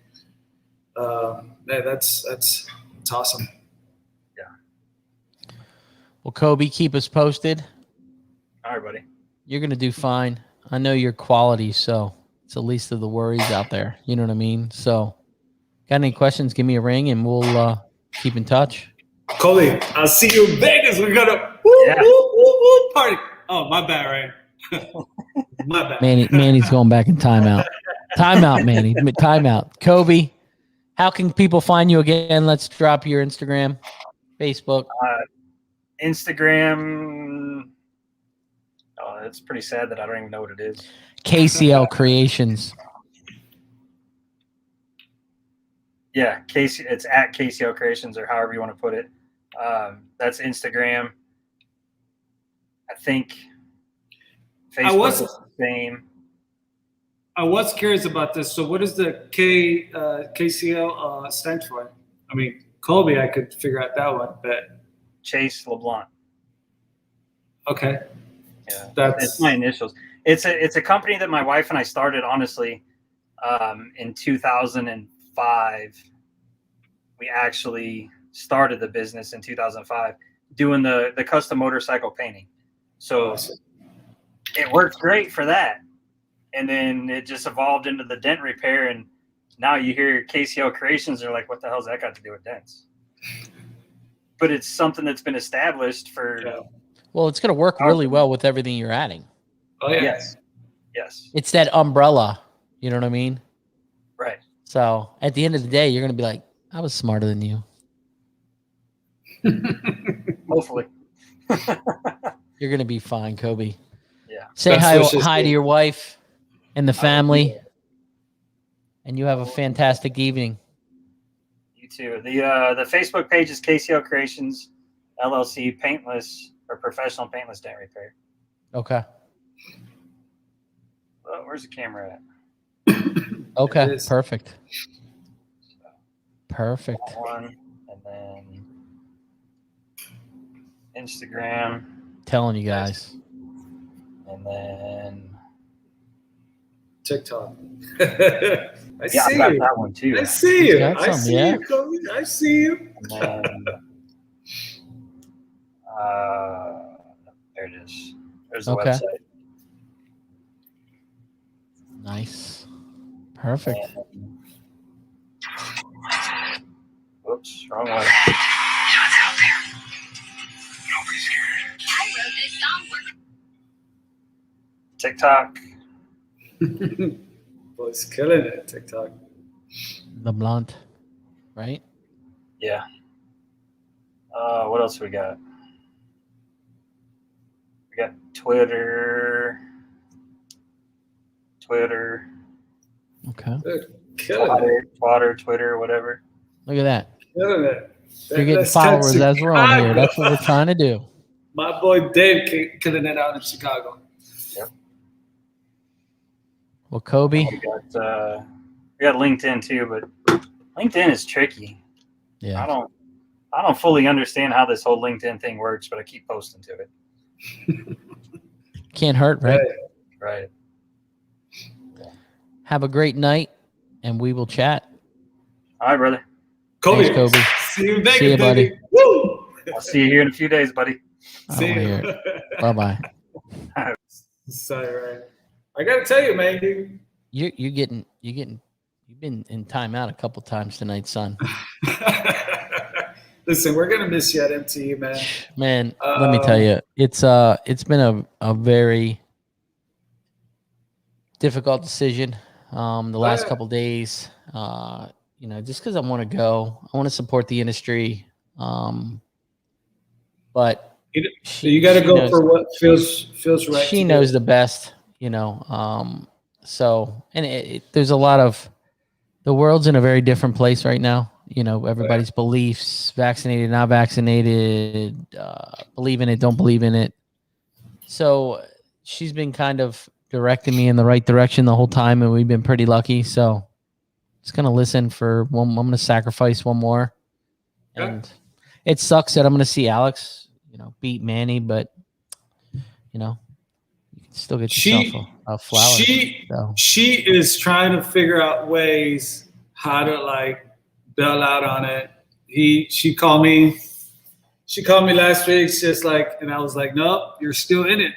That's awesome. Yeah. Well, Kobe, keep us posted. All right, buddy. You're going to do fine. I know your quality, so it's the least of the worries out there. You know what I mean? So, got any questions, give me a ring, and we'll keep in touch. Coley, I'll see you in Vegas. We're going to party. Oh, my bad, right? My bad. Manny's going back in timeout. Timeout, Manny. Timeout. Kobe, how can people find you again? Let's drop your Instagram, Facebook. Instagram. Oh, it's pretty sad that I don't even know what it is. KCL Creations. Yeah, it's at KCL Creations or however you want to put it. That's Instagram. I think Facebook is the same. I was curious about this. So what does the KCL stand for? I mean, Colby, I could figure out that one, but Chase LeBlanc. Okay. Yeah, it's my initials. It's a company that my wife and I started, honestly, in 2005. We actually started the business in 2005 doing the custom motorcycle painting. So it worked great for that. And then it just evolved into the dent repair. And now you hear KCL Creations, they're like, what the hell's that got to do with dents? But it's something that's been established for. Yeah. Well, it's going to work really well with everything you're adding. Oh, yeah. Yes. It's that umbrella. You know what I mean? Right. So at the end of the day, you're going to be like, I was smarter than you. Hopefully. You're going to be fine, Kobe. Yeah. Say hi to your wife and the family. And you have a fantastic evening. You too. The Facebook page is KCL Creations, LLC, Paintless, or Professional Paintless Dent Repair. Okay. Where's the camera at? Okay. Perfect. Perfect. That one, and then Instagram. Telling you guys. And then TikTok. I got that one too. I see you. I see you, Kobe. I see you. And then, there it is. There's the website. Nice. Perfect. And, whoops, wrong way. TikTok. Boy's killing it, TikTok. The blunt, right? Yeah. What else we got? We got Twitter. Okay. Dude, killing it. Twitter, whatever. Look at that. Killing it. You're getting followers as we're on here. That's what we're trying to do. My boy Dave killing it out in Chicago. Yep. Well, Kobe. We got LinkedIn too, but LinkedIn is tricky. Yeah. I don't fully understand how this whole LinkedIn thing works, but I keep posting to it. Can't hurt, right? Right. Have a great night, and we will chat. All right, brother. Kobe. Thanks, Kobe. See you in Vegas, See you, buddy. baby. Woo! I'll see you here in a few days, buddy. See you. Bye-bye. Sorry, Ryan. I gotta tell you, man, dude. You've been in timeout a couple times tonight, son. Listen, we're gonna miss you at MTE, man. Man, let me tell you, it's been a very difficult decision. The last couple days, just because I want to go, I want to support the industry. But you got to go for what feels right. She knows the best, So, and there's a lot of, the world's in a very different place right now. Everybody's beliefs, vaccinated, not vaccinated, believe in it, don't believe in it. So she's been kind of directing me in the right direction the whole time, and we've been pretty lucky. So just going to listen for one. I'm going to sacrifice one more. And it sucks that I'm going to see Alex, beat Manny, but you know, you can still get yourself a flower. She is trying to figure out ways how to like bail out on it. She called me last week. She's just like, and I was like, no, you're still in it.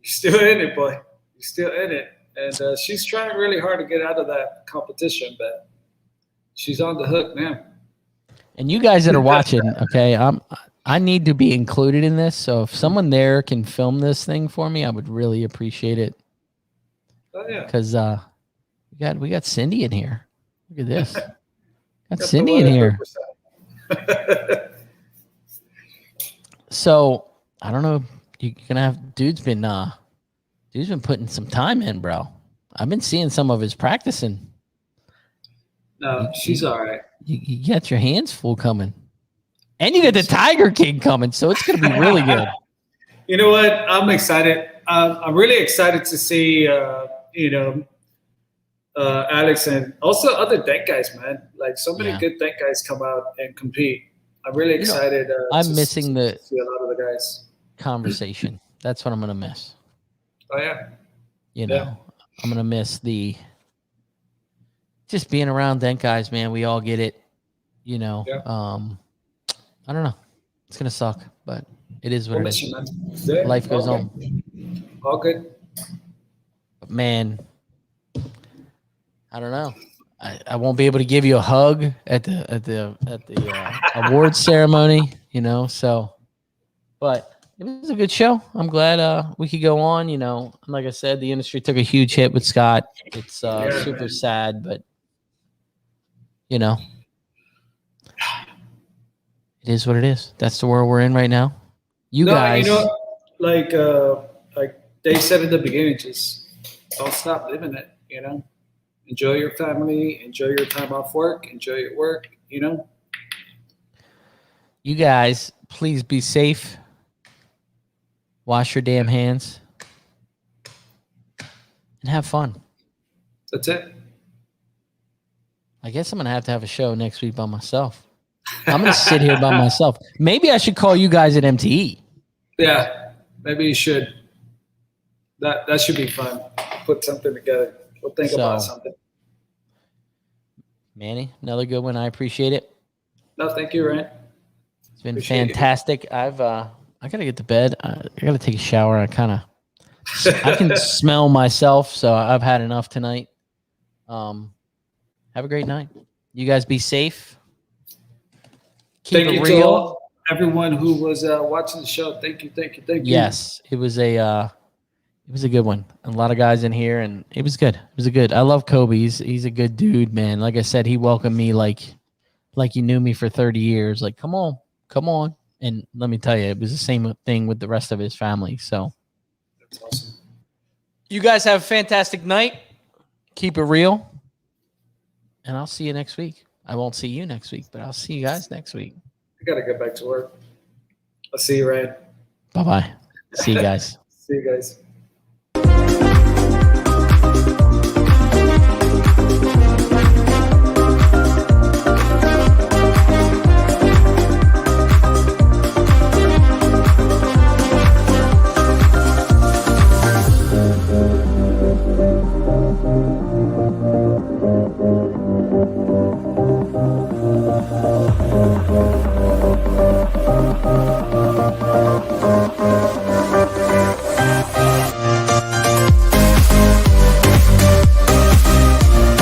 You're still in it, boy. You're still in it. And she's trying really hard to get out of that competition, but she's on the hook, man. And you guys that are watching, okay, I need to be included in this. So if someone there can film this thing for me, I would really appreciate it. Oh yeah, because we got Cindy in here. Look at this. Got Cindy in here. So I don't know. You're gonna have dude's been putting some time in, bro. I've been seeing some of his practicing. No, she's all right. You got your hands full coming. And you got the Tiger King coming, so it's going to be really good. You know what? I'm excited. I'm really excited to see, Alex and also other dent guys, man. Like so many good dent guys come out and compete. I'm really excited. I'm missing to see a lot of the guys. Conversation. That's what I'm going to miss. Oh, yeah. I'm going to miss just being around dent guys, man. We all get it, I don't know. It's going to suck, but it is what it is. Life goes on. All good. But man, I don't know. I won't be able to give you a hug at the awards ceremony, so, but it was a good show. I'm glad we could go on, like I said, the industry took a huge hit with Scott. It's super sad, but it is what it is. That's the world we're in right now. Guys, like Dave said at the beginning, just don't stop living it. Enjoy your family, enjoy your time off work, enjoy your work. You guys, please be safe. Wash your damn hands and have fun. That's it. I guess I'm going to have a show next week by myself. I'm going to sit here by myself. Maybe I should call you guys at MTE. Yeah, maybe you should. That should be fun. Put something together. We'll think about something. Manny, another good one. I appreciate it. No, thank you, Ryan. It's been fantastic. I got to get to bed. I got to take a shower. I can smell myself, so I've had enough tonight. Have a great night. You guys be safe. Thank you to all, everyone who was watching the show. Thank you. Yes, it was a good one. A lot of guys in here, and it was good. I love Kobe. He's a good dude, man. Like I said, he welcomed me like he knew me for 30 years. Like, come on. And let me tell you, it was the same thing with the rest of his family. So that's awesome. You guys have a fantastic night. Keep it real. And I'll see you next week. I won't see you next week, but I'll see you guys next week. I got to get back to work. I'll see you, Ryan. Bye-bye. See you guys. See you guys.